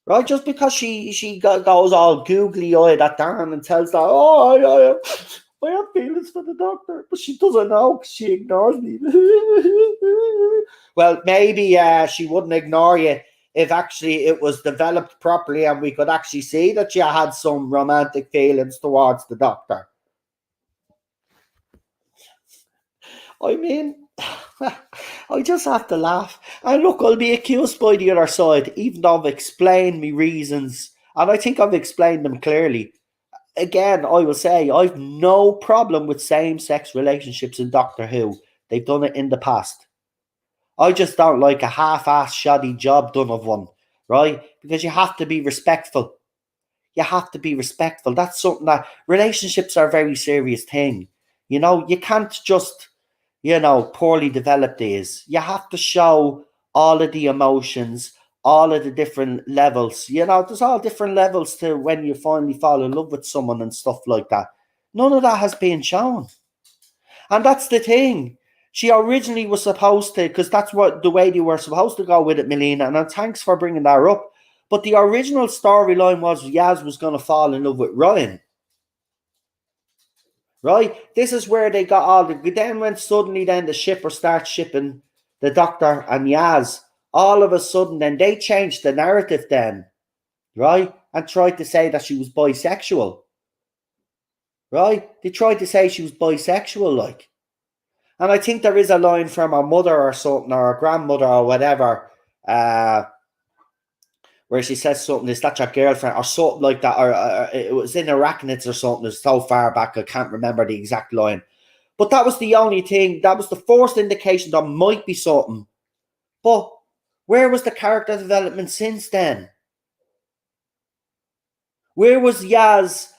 right? Just because she goes all googly-eyed at Dan and tells that, I have feelings for the Doctor, but she doesn't know because she ignores me. Well, maybe she wouldn't ignore you if actually it was developed properly and we could actually see that you had some romantic feelings towards the Doctor. I mean, I just have to laugh. And look, I'll be accused by the other side, even though I've explained my reasons, and I think I've explained them clearly. Again, I will say I've no problem with same-sex relationships in Doctor Who. They've done it in the past. I just don't like a half-assed shoddy job done of one, right? Because you have to be respectful. You have to be respectful. That's something that relationships are a very serious thing. You can't just, poorly develop these. You have to show all of the emotions, all of the different levels. There's all different levels to when you finally fall in love with someone and stuff like that. None of that has been shown. And that's the thing. She originally was supposed to, because that's the way they were supposed to go with it, Melina, and thanks for bringing that up. But the original storyline was Yaz was going to fall in love with Ryan. Right? This is where they got all the... Then when suddenly then the shipper starts shipping the Doctor and Yaz, all of a sudden then they changed the narrative then. Right? and tried to say that she was bisexual. Right? They tried to say she was bisexual, like. And I think there is a line from her mother or something, or her grandmother or whatever, where she says something, is that your girlfriend, or something like that, or it was in Arachnids or something. It's so far back, I can't remember the exact line. But that was the only thing, that was the first indication there might be something. But where was the character development since then? Where was Yaz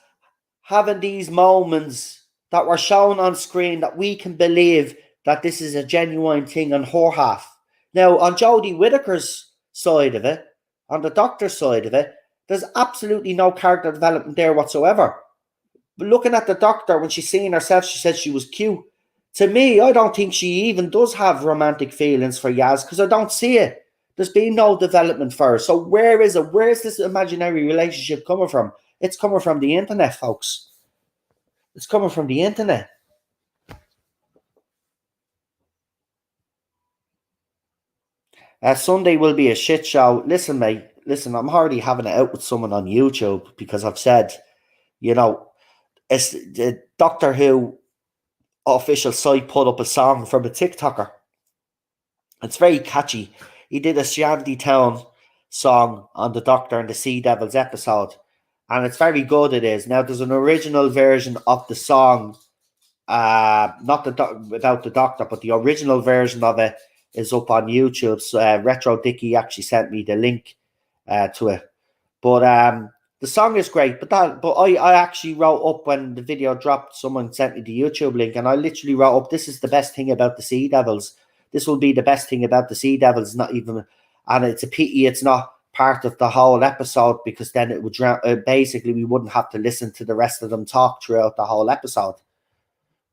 having these moments that were shown on screen that we can believe that this is a genuine thing on her half? Now, on Jodie Whittaker's side of it, on the Doctor's side of it, there's absolutely no character development there whatsoever. But looking at the Doctor, when she's seeing herself, she said she was cute. To me, I don't think she even does have romantic feelings for Yaz, because I don't see it. There's been no development for her. So where is it? Where is this imaginary relationship coming from? It's coming from the internet, folks. It's coming from the internet. Sunday will be a shit show. Listen, mate. Listen, I'm already having it out with someone on YouTube because I've said, it's the Doctor Who official site put up a song from a TikToker. It's very catchy. He did a Shantytown song on the Doctor and the Sea Devils episode, and it's very good. It is. Now there's an original version of the song, not without the Doctor, but the original version of it is up on YouTube. So Retro Dicky actually sent me the link to it. But the song is great. But I actually wrote up when the video dropped. Someone sent me the YouTube link, and I literally wrote up, "This is the best thing about the Sea Devils. This will be the best thing about the Sea Devils." Not even, and it's a pity it's not part of the whole episode, because then it would basically we wouldn't have to listen to the rest of them talk throughout the whole episode.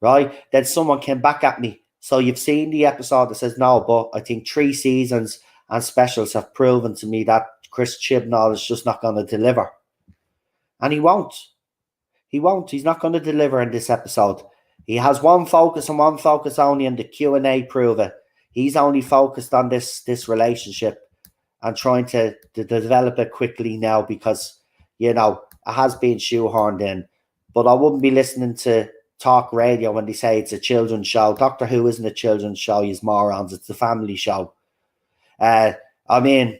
Right? Then someone came back at me. So you've seen the episode that says no, but I think 3 seasons and specials have proven to me that Chris Chibnall is just not going to deliver. And he won't. He won't. He's not going to deliver in this episode. He has one focus and one focus only, and the Q&A prove it. He's only focused on this relationship and trying to develop it quickly now, because, it has been shoehorned in. But I wouldn't be listening to talk radio when they say it's a children's show. Doctor Who isn't a children's show, you morons. It's a family show. I mean,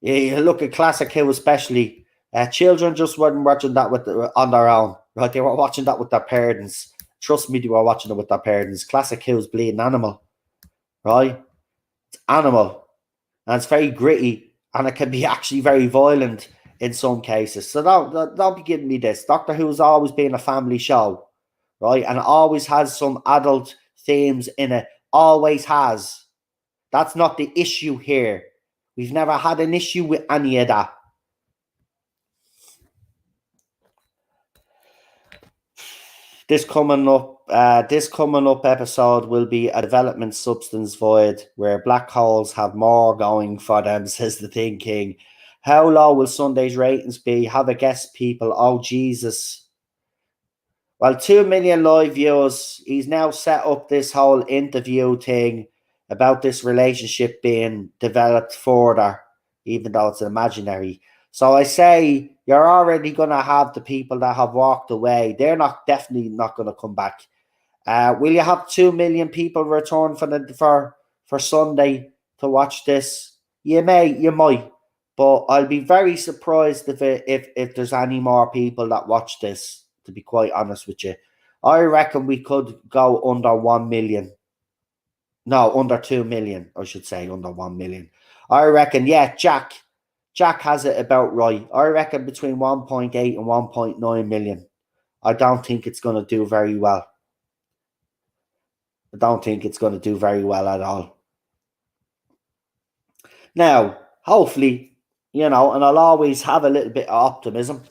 you look at Classic Who especially. Children just weren't watching that on their own, right? They were watching that with their parents. Trust me, they were watching it with their parents. Classic Who's bleeding animal, right? It's animal, and it's very gritty, and it can be actually very violent in some cases. So don't be giving me this. Doctor Who's always been a family show, right? And it always has some adult themes in it. Always has. That's not the issue here. We've never had an issue with any of that. This coming up episode will be a development substance void where black holes have more going for them, says the thinking. How low will Sunday's ratings be? Have a guess, people. Oh, Jesus. Well, 2 million live views. He's now set up this whole interview thing about this relationship being developed further, even though it's imaginary. So I say you're already going to have the people that have walked away. They're definitely not going to come back. Will you have 2 million people return for Sunday to watch this? You might, but I'll be very surprised if there's any more people that watch this. To be quite honest with you, I reckon we could go under 1 million. No, under 2 million. I should say under 1 million. I reckon. Yeah, Jack has it about right. I reckon between 1.8 and 1.9 million. I don't think it's going to do very well. I don't think it's going to do very well at all. Now, hopefully, and I'll always have a little bit of optimism.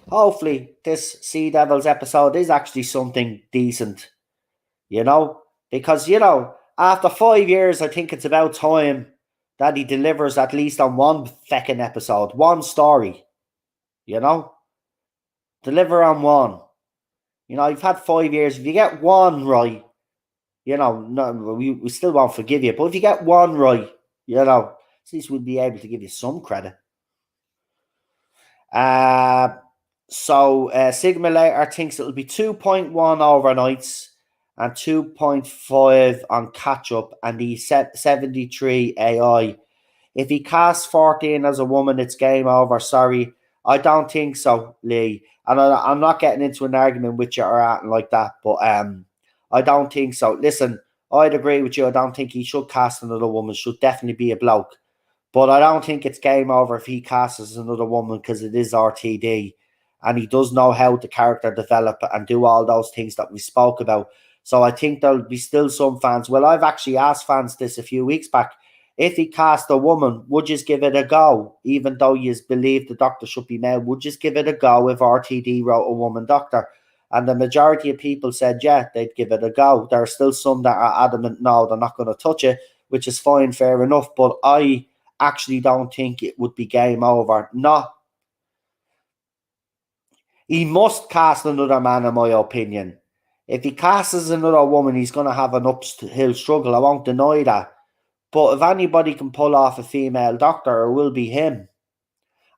Hopefully, this Sea Devils episode is actually something decent, because, after 5 years, I think it's about time that he delivers at least on one feckin' episode, one story, Deliver on one. You've had 5 years. If you get one right, no, we still won't forgive you. But if you get one right, at least we'll be able to give you some credit. So Sigma later thinks it'll be 2.1 overnights and 2.5 on catch up, and he set 73 AI. If he casts 14 as a woman, it's game over. Sorry. I don't think so, Lee. And I'm not getting into an argument with you or anything like that, but I don't think so. Listen, I'd agree with you. I don't think he should cast another woman. Should definitely be a bloke. But I don't think it's game over if he casts another woman, because it is RTD and he does know how the character develop and do all those things that we spoke about. So I think there'll be still some fans. Well, I've actually asked fans this a few weeks back. If he cast a woman, would you give it a go? Even though you believe the doctor should be male, would you give it a go if RTD wrote a woman doctor? And the majority of people said, yeah, they'd give it a go. There are still some that are adamant, no, they're not going to touch it, which is fine, fair enough. But I actually don't think it would be game over. Not. He must cast another man, in my opinion. If he casts another woman, he's going to have an uphill struggle. I won't deny that. But if anybody can pull off a female doctor, it will be him.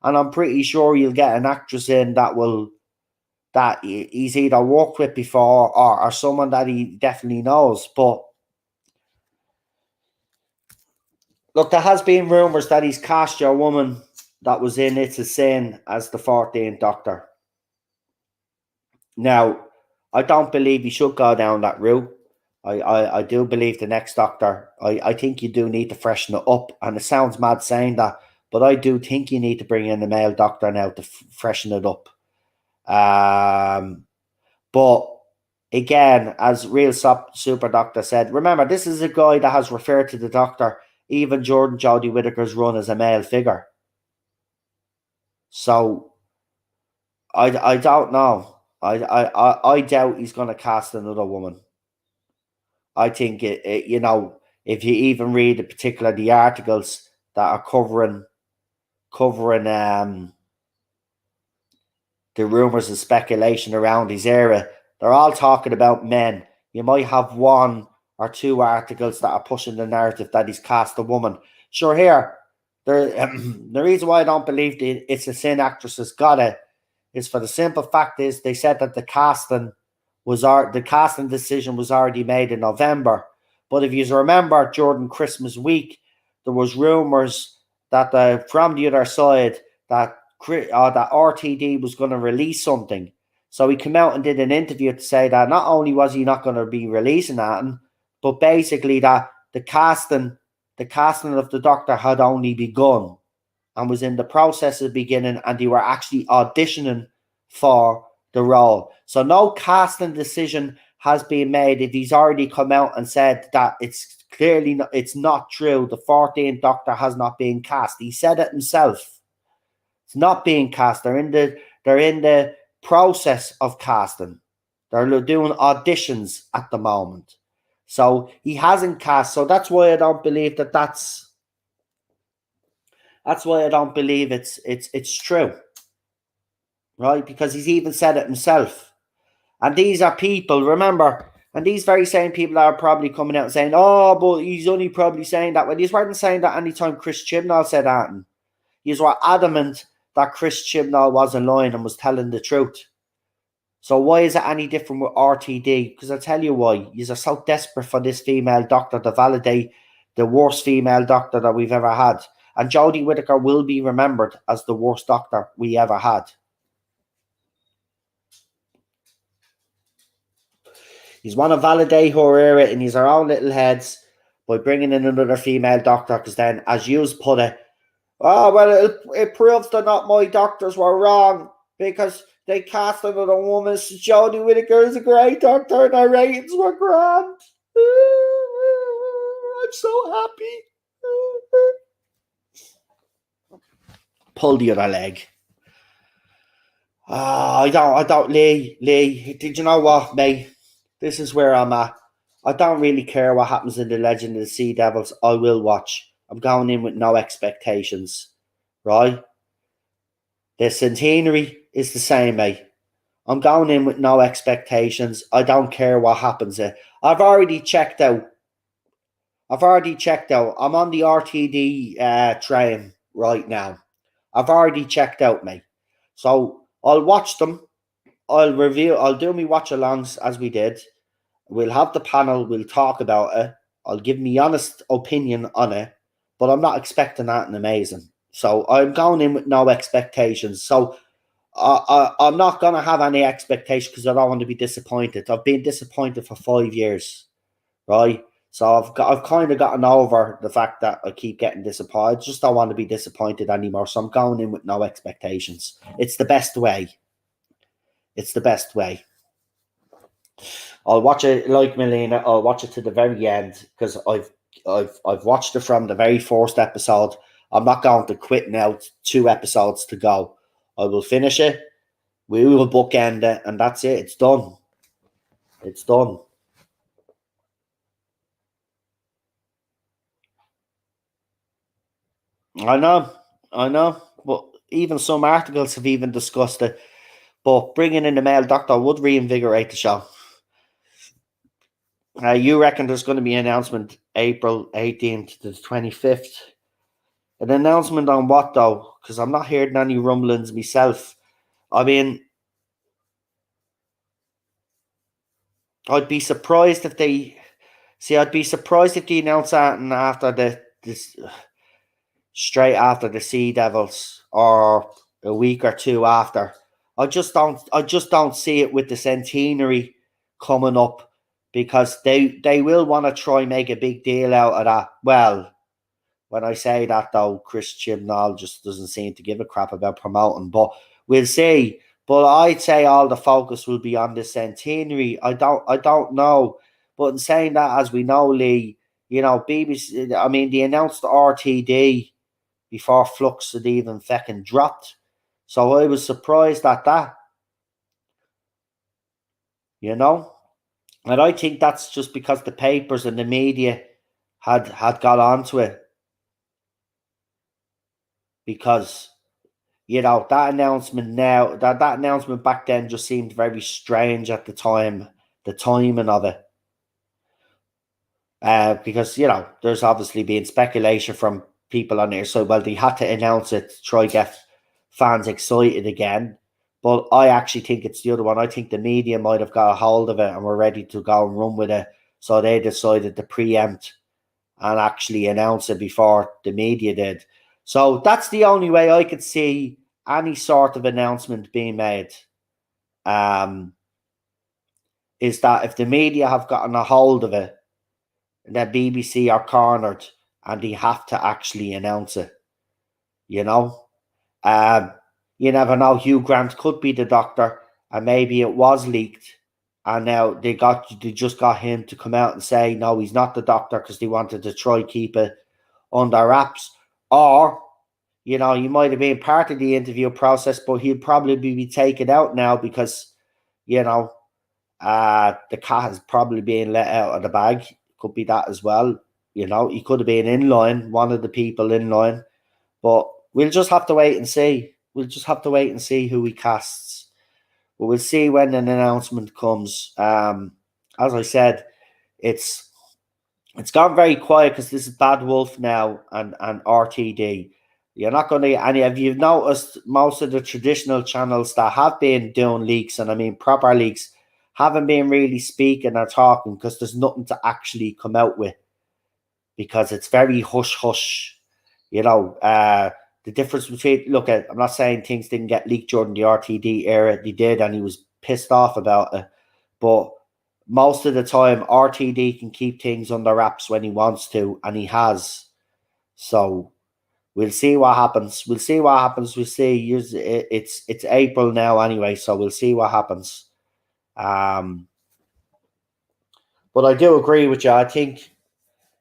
And I'm pretty sure you'll get an actress in that he's either worked with before or someone that he definitely knows. But look, there has been rumours that he's cast your woman that was in It's a Sin as the 14th Doctor. Now, I don't believe he should go down that route. I do believe the next Doctor, I think you do need to freshen it up. And it sounds mad saying that, but I do think you need to bring in a male Doctor now to freshen it up. But again, as Real Super Doctor said, remember, this is a guy that has referred to the Doctor, even Jordan Jodie Whittaker's run, as a male figure. So I don't know. I doubt he's going to cast another woman. I think if you even read particular the articles that are covering the rumors and speculation around his era, they're all talking about men. You might have one or two articles that are pushing the narrative that he's cast a woman. Sure, here, the reason why I don't believe It's a Sin actress has got it is for the simple fact is they said that the casting decision was already made in November. But if you remember, during Christmas week, there was rumors that from the other side that RTD was going to release something. So he came out and did an interview to say that not only was he not going to be releasing that, but basically that the casting of the Doctor had only begun and was in the process of beginning, and they were actually auditioning for the role. So no casting decision has been made if he's already come out and said that it's not true. The 14th Doctor has not been cast. He said it himself. It's not being cast. They're in the process of casting. They're doing auditions at the moment. So he hasn't cast. So that's why I don't believe that's why I don't believe it's true. Right? Because he's even said it himself. And these are people, remember, and these very same people are probably coming out and saying, oh, but he's only probably saying that. Well, he weren't saying that anytime Chris Chibnall said that. He were adamant that Chris Chibnall wasn't lying and was telling the truth. So why is it any different with RTD? Because I'll tell you why. You are so desperate for this female doctor to validate the worst female doctor that we've ever had. And Jodie Whittaker will be remembered as the worst doctor we ever had. He's want to validate her era in his own little heads by bringing in another female doctor, because then, as you put it, oh, well, it proves that not my doctors were wrong because they cast another woman. Jodie Whittaker is a great doctor and our ratings were grand. I'm so happy. Pull the other leg. I don't, Lee, did you know what, mate? This is where I'm at. I don't really care what happens in The Legend of the Sea Devils. I will watch. I'm going in with no expectations, right? The centenary is the same, mate. I'm going in with no expectations. I don't care what happens there. I've already checked out. I'm on the RTD train right now. I've already checked out, mate. So I'll watch them. I'll review. I'll do me watch alongs as we did. We'll have the panel. We'll talk about it. I'll give me honest opinion on it, but I'm not expecting that amazing. So I'm going in with no expectations. So I'm not going to have any expectations because I don't want to be disappointed. I've been disappointed for 5 years, right? So I've kind of gotten over the fact that I keep getting disappointed. I just don't want to be disappointed anymore. So I'm going in with no expectations. It's the best way. It's the best way. I'll watch it like Melina. I'll watch it to the very end because I've watched it from the very first episode. I'm not going to quit now. 2 episodes to go. I will finish it. We will bookend it, and that's it. It's done. It's done. I know. But even some articles have even discussed it. But bringing in the male doctor would reinvigorate the show. You reckon there's going to be an announcement April 18th to the 25th? An announcement on what though? Because I'm not hearing any rumblings myself. I mean, I'd be surprised if they I'd be surprised if they announce that after this straight after the Sea Devils or a week or two after. I just don't see it with the centenary coming up because they will want to try and make a big deal out of that. Well, when I say that though, Chris Chibnall just doesn't seem to give a crap about promoting, but we'll see. But I'd say all the focus will be on the centenary. I don't know. But in saying that, as we know, Lee, BBC, I mean, they announced the RTD before Flux had even fucking dropped. So I was surprised at that, you know? And I think that's just because the papers and the media had got onto it because that announcement now that announcement back then just seemed very strange at the time, the timing of it. Because there's obviously been speculation from people on there. So well, they had to announce it to try get fans excited again. But I actually think it's the other one. I think the media might have got a hold of it and were ready to go and run with it. So they decided to preempt and actually announce it before the media did. So that's the only way I could see any sort of announcement being made. Is that if the media have gotten a hold of it, the BBC are cornered and they have to actually announce it. You know, you never know. Hugh Grant could be the doctor, and maybe it was leaked, and now they just got him to come out and say no, he's not the doctor because they wanted to try keep it under wraps. Or you might have been part of the interview process, but he'll probably be taken out now because the cat is probably being let out of the bag. Could be that as well. He could have been in line, one of the people in line. But we'll just have to wait and see. We'll just have to wait and see who he casts. But we'll see when an announcement comes. As I said, it's gone very quiet because this is Bad Wolf now and RTD. You're not going to get any. Have you noticed most of the traditional channels that have been doing leaks, and I mean proper leaks, haven't been really speaking or talking because there's nothing to actually come out with because it's very hush hush. The difference between I'm not saying things didn't get leaked during the RTD era. They did, and he was pissed off about it. But most of the time, RTD can keep things under wraps when he wants to, and he has. So we'll see what happens. We'll see. It's April now anyway, so we'll see what happens. But I do agree with you. I think,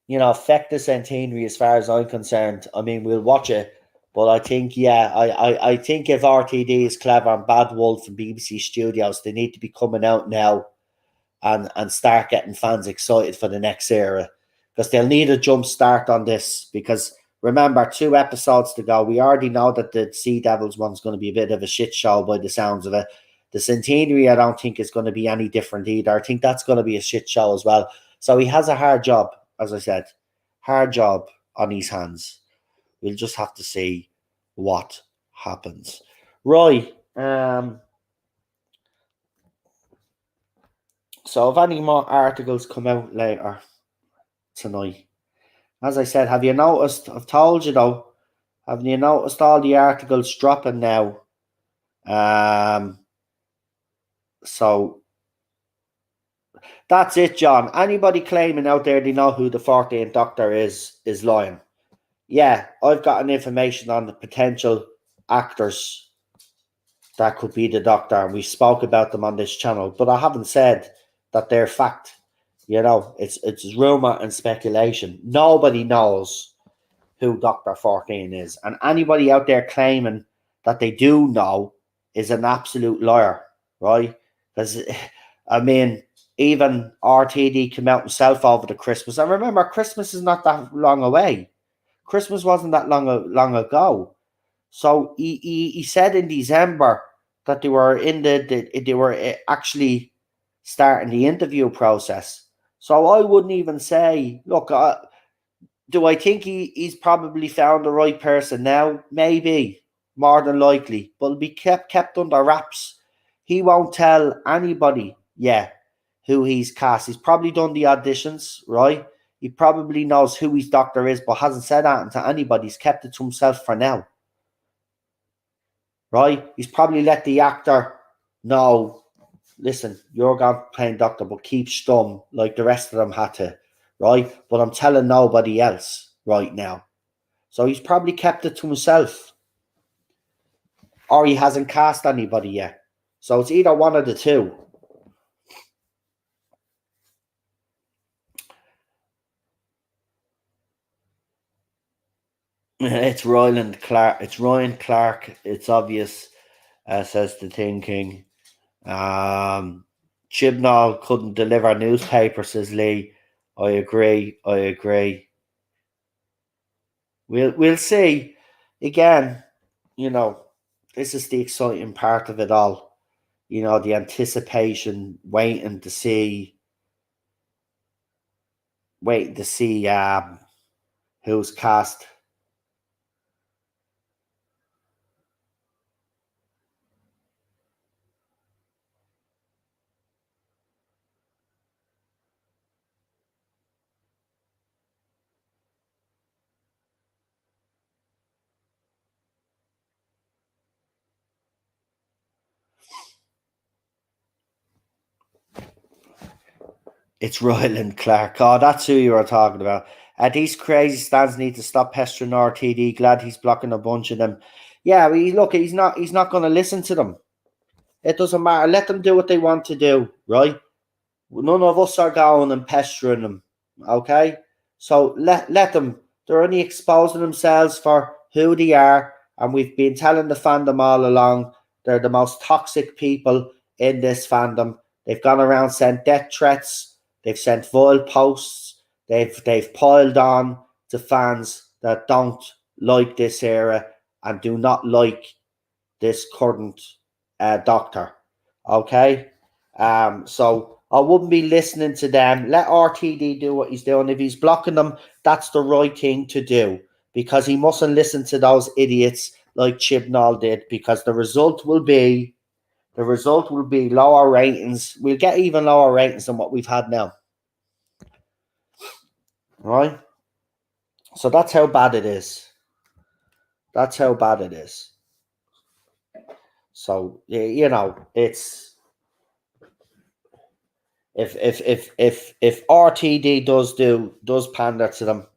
affect the centenary as far as I'm concerned. I mean, we'll watch it. But I think, I think if RTD is clever and Bad Wolf and BBC Studios, they need to be coming out now and start getting fans excited for the next era. Because they'll need a jump start on this. Because remember, 2 episodes to go. We already know that the Sea Devils one's going to be a bit of a shit show by the sounds of it. The centenary, I don't think is going to be any different either. I think that's going to be a shit show as well. So he has a hard job, as I said. Hard job on his hands. We'll just have to see what happens. Right. So if any more articles come out later tonight, as I said, have you noticed? I've told you though. Have you noticed all the articles dropping now? So that's it, John. Anybody claiming out there they know who the 14th Doctor is lying. Yeah, I've gotten information on the potential actors that could be the Doctor, and we spoke about them on this channel, but I haven't said that they're fact. You know, it's rumor and speculation. Nobody knows who Dr. 14 is, and anybody out there claiming that they do know is an absolute liar, right? Because, I mean, even RTD came out himself over the Christmas. And remember, Christmas is not that long away. Christmas wasn't that long ago. So he said in December that they were they were actually starting the interview process. So I wouldn't even say, look, do I think he's probably found the right person now? Maybe, more than likely, but it'll be kept under wraps. He won't tell anybody yet who he's cast. He's probably done the auditions, right? He probably knows who his Doctor is, but hasn't said that to anybody. He's kept it to himself for now, right? He's probably let the actor know, listen, you're going playing Doctor, but keep stum like the rest of them had to, right? But I'm telling nobody else right now. So he's probably kept it to himself. Or he hasn't cast anybody yet. So it's either one of the two. It's Ryland Clark. It's Ryan Clark. It's obvious, says the thinking. Chibnall couldn't deliver newspaper, says Lee. I agree. We'll see. Again, you know, this is the exciting part of it all. You know, the anticipation, waiting to see who's cast. It's Ryland Clark. Oh, that's who you were talking about. These crazy stands need to stop pestering RTD. Glad he's blocking a bunch of them. Yeah, but look, he's not going to listen to them. It doesn't matter. Let them do what they want to do, right? None of us are going and pestering them, okay? So let them. They're only exposing themselves for who they are, and we've been telling the fandom all along they're the most toxic people in this fandom. They've gone around sent death threats. They've sent vile posts. They've piled on to fans that don't like this era and do not like this current Doctor. Okay, so I wouldn't be listening to them. Let RTD do what he's doing. If he's blocking them, that's the right thing to do, because he mustn't listen to those idiots like Chibnall did, because the result will be lower ratings. We'll get even lower ratings than what we've had now. Right? So that's how bad it is. That's how bad it is. So, you know, it's if RTD does pander to them,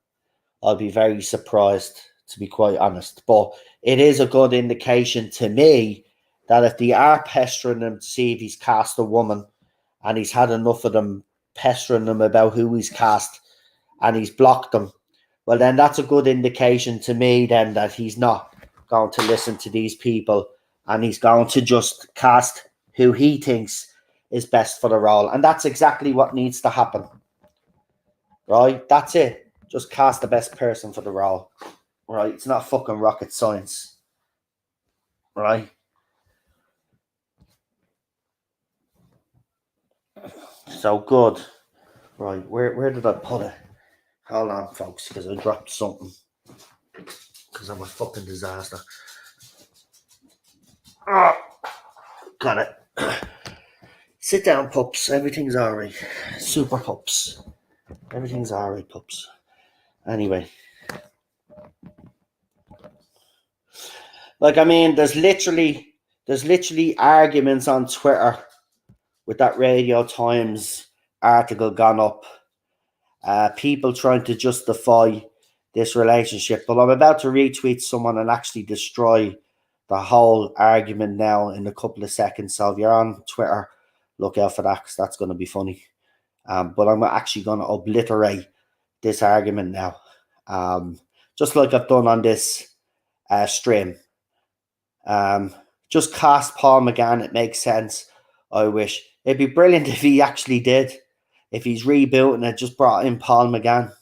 I'll be very surprised, to be quite honest. But it is a good indication to me that if they are pestering him to see if he's cast a woman, and he's had enough of them pestering him about who he's cast, and he's blocked them, well, then that's a good indication to me then that he's not going to listen to these people, and he's going to just cast who he thinks is best for the role. And that's exactly what needs to happen. Right? That's it. Just cast the best person for the role. Right? It's not fucking rocket science. Right? So good. Right, where did I put it? Hold on, folks, because I dropped something. Because I'm a fucking disaster. Got it. Sit down, pups. Everything's alright. Super pups. Everything's alright, pups. Anyway. Like, I mean, there's literally arguments on Twitter with that Radio Times article gone up. People trying to justify this relationship. But I'm about to retweet someone and actually destroy the whole argument now in a couple of seconds. So if you're on Twitter, look out for that, because that's going to be funny. But I'm actually going to obliterate this argument now. Just like I've done on this stream. Just cast Paul McGann. It makes sense. I wish. It'd be brilliant if he actually did. If he's rebooting it, just brought in Paul McGann.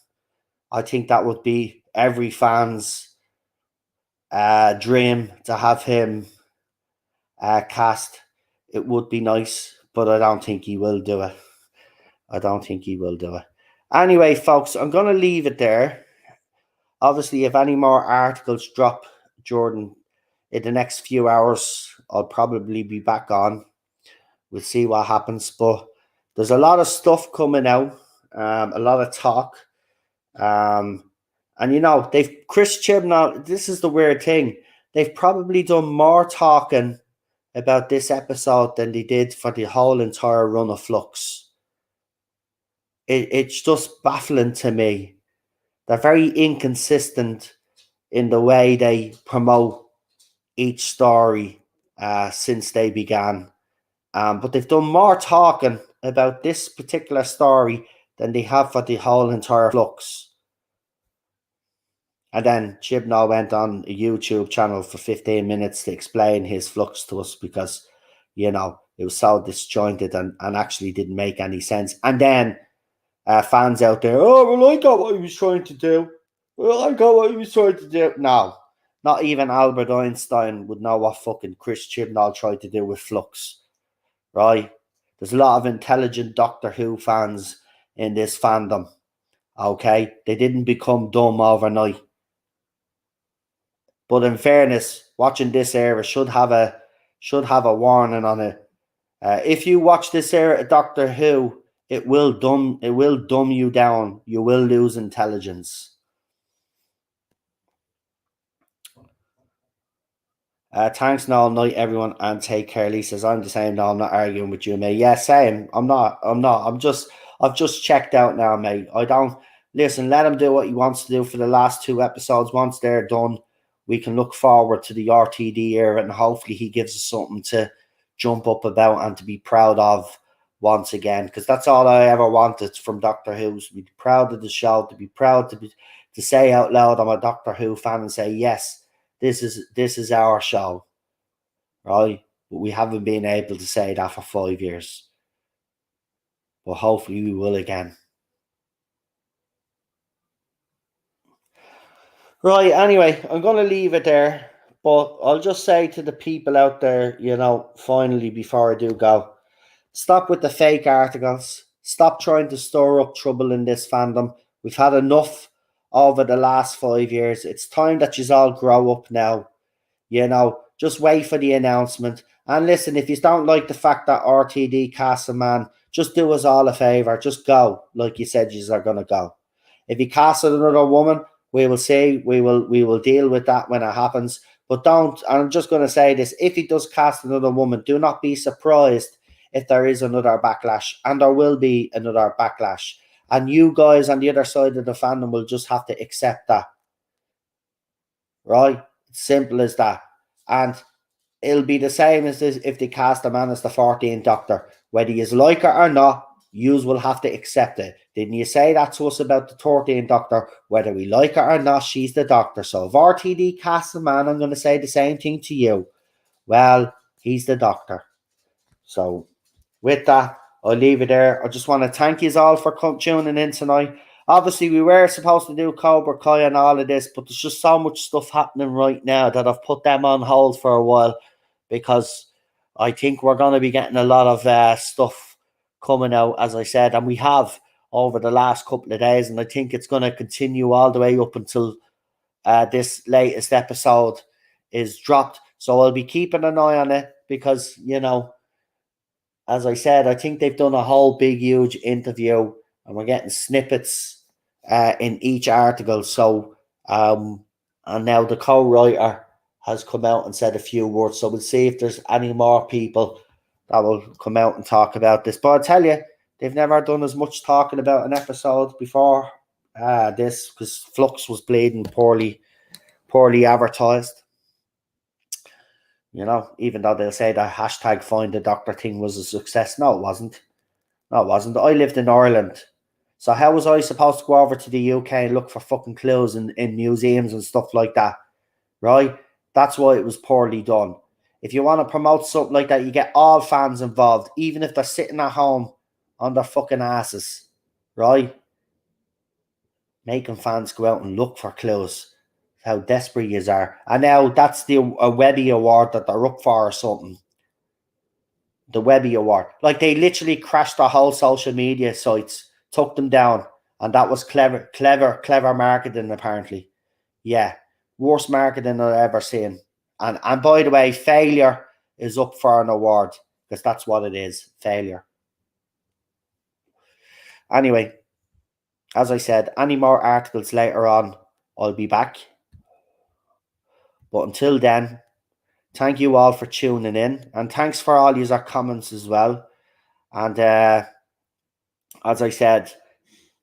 I think that would be every fan's dream to have him cast. It would be nice, but I don't think he will do it. Anyway, folks, I'm going to leave it there. Obviously, if any more articles drop, Jordan, in the next few hours, I'll probably be back on. We'll see what happens. But there's a lot of stuff coming out, a lot of talk. And Chris Chibnall, this is the weird thing. They've probably done more talking about this episode than they did for the whole entire run of Flux. It's just baffling to me. They're very inconsistent in the way they promote each story since they began. But they've done more talking about this particular story than they have for the whole entire Flux. And then Chibnall went on a YouTube channel for 15 minutes to explain his Flux to us because, it was so disjointed and actually didn't make any sense. And then fans out there, I got what he was trying to do. No, not even Albert Einstein would know what fucking Chris Chibnall tried to do with Flux, right? There's a lot of intelligent Doctor Who fans in this fandom, okay? They didn't become dumb overnight. But in fairness, watching this era should have a warning on it. If you watch this era of Doctor Who, it will dumb you down. You will lose intelligence. Thanks, no night, everyone, and take care. Lee says, I'm the same. No, I'm not arguing with you, mate. Yeah, same. I've just checked out now, mate. I don't listen. Let him do what he wants to do for the last 2 episodes. Once they're done, we can look forward to the RTD era, and hopefully he gives us something to jump up about and to be proud of once again. Because that's all I ever wanted from Doctor Who, to be proud of the show, to be proud to say out loud I'm a Doctor Who fan and say, yes, this is our show, right? But we haven't been able to say that for 5 years. But hopefully we will again. Right, anyway, I'm going to leave it there. But I'll just say to the people out there, finally, before I do go, stop with the fake articles. Stop trying to stir up trouble in this fandom. We've had enough over the last 5 years. It's time that you all grow up now. Just wait for the announcement. And listen, if you don't like the fact that RTD casts a man, just do us all a favour. Just go, like you said you are going to go. If he casts another woman, we will see. We will deal with that when it happens. But don't, and I'm just going to say this, if he does cast another woman, do not be surprised if there is another backlash. And there will be another backlash. And you guys on the other side of the fandom will just have to accept that. Right? Simple as that. And it'll be the same as this if they cast a man as the 14th Doctor. Whether you like it or not, yous will have to accept it. Didn't you say that to us about the 13th Doctor? Whether we like it or not, she's the Doctor. So if RTD casts a man, I'm going to say the same thing to you. Well, he's the Doctor. So with that, I'll leave it there. I just want to thank you all for tuning in tonight. Obviously, we were supposed to do Cobra Kai and all of this, but there's just so much stuff happening right now that I've put them on hold for a while because I think we're going to be getting a lot of stuff coming out, as I said, and we have over the last couple of days, and I think it's going to continue all the way up until this latest episode is dropped. So I'll be keeping an eye on it. because, as I said, I think they've done a whole big, huge interview, and we're getting snippets in each article. So, and now the co-writer has come out and said a few words. So we'll see if there's any more people that will come out and talk about this. But I tell you, they've never done as much talking about an episode before this, because Flux was bleeding poorly advertised. Even though they'll say the hashtag find the doctor thing was a success. No, it wasn't. No, it wasn't. I lived in Ireland. So how was I supposed to go over to the UK and look for fucking clues in museums and stuff like that? Right? That's why it was poorly done. If you want to promote something like that, you get all fans involved, even if they're sitting at home on their fucking asses. Right? Making fans go out and look for clues. How desperate you are. And now that's a Webby Award that they're up for or something. The Webby Award. Like, they literally crashed the whole social media sites, took them down, and that was clever marketing, apparently. Yeah. Worst marketing I've ever seen. And by the way, failure is up for an award, because that's what it is. Failure. Anyway, as I said, any more articles later on, I'll be back. But until then, thank you all for tuning in, and thanks for all your comments as well. And as I said,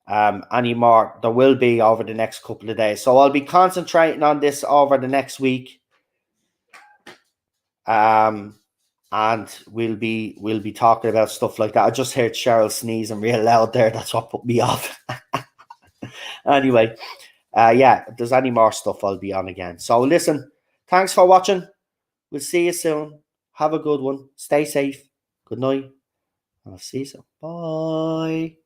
any more there will be over the next couple of days. So I'll be concentrating on this over the next week. And we'll be talking about stuff like that. I just heard Cheryl sneezing real loud there. That's what put me off. Anyway, if there's any more stuff, I'll be on again. So listen, thanks for watching. We'll see you soon. Have a good one. Stay safe. Good night. I'll see you soon. Bye.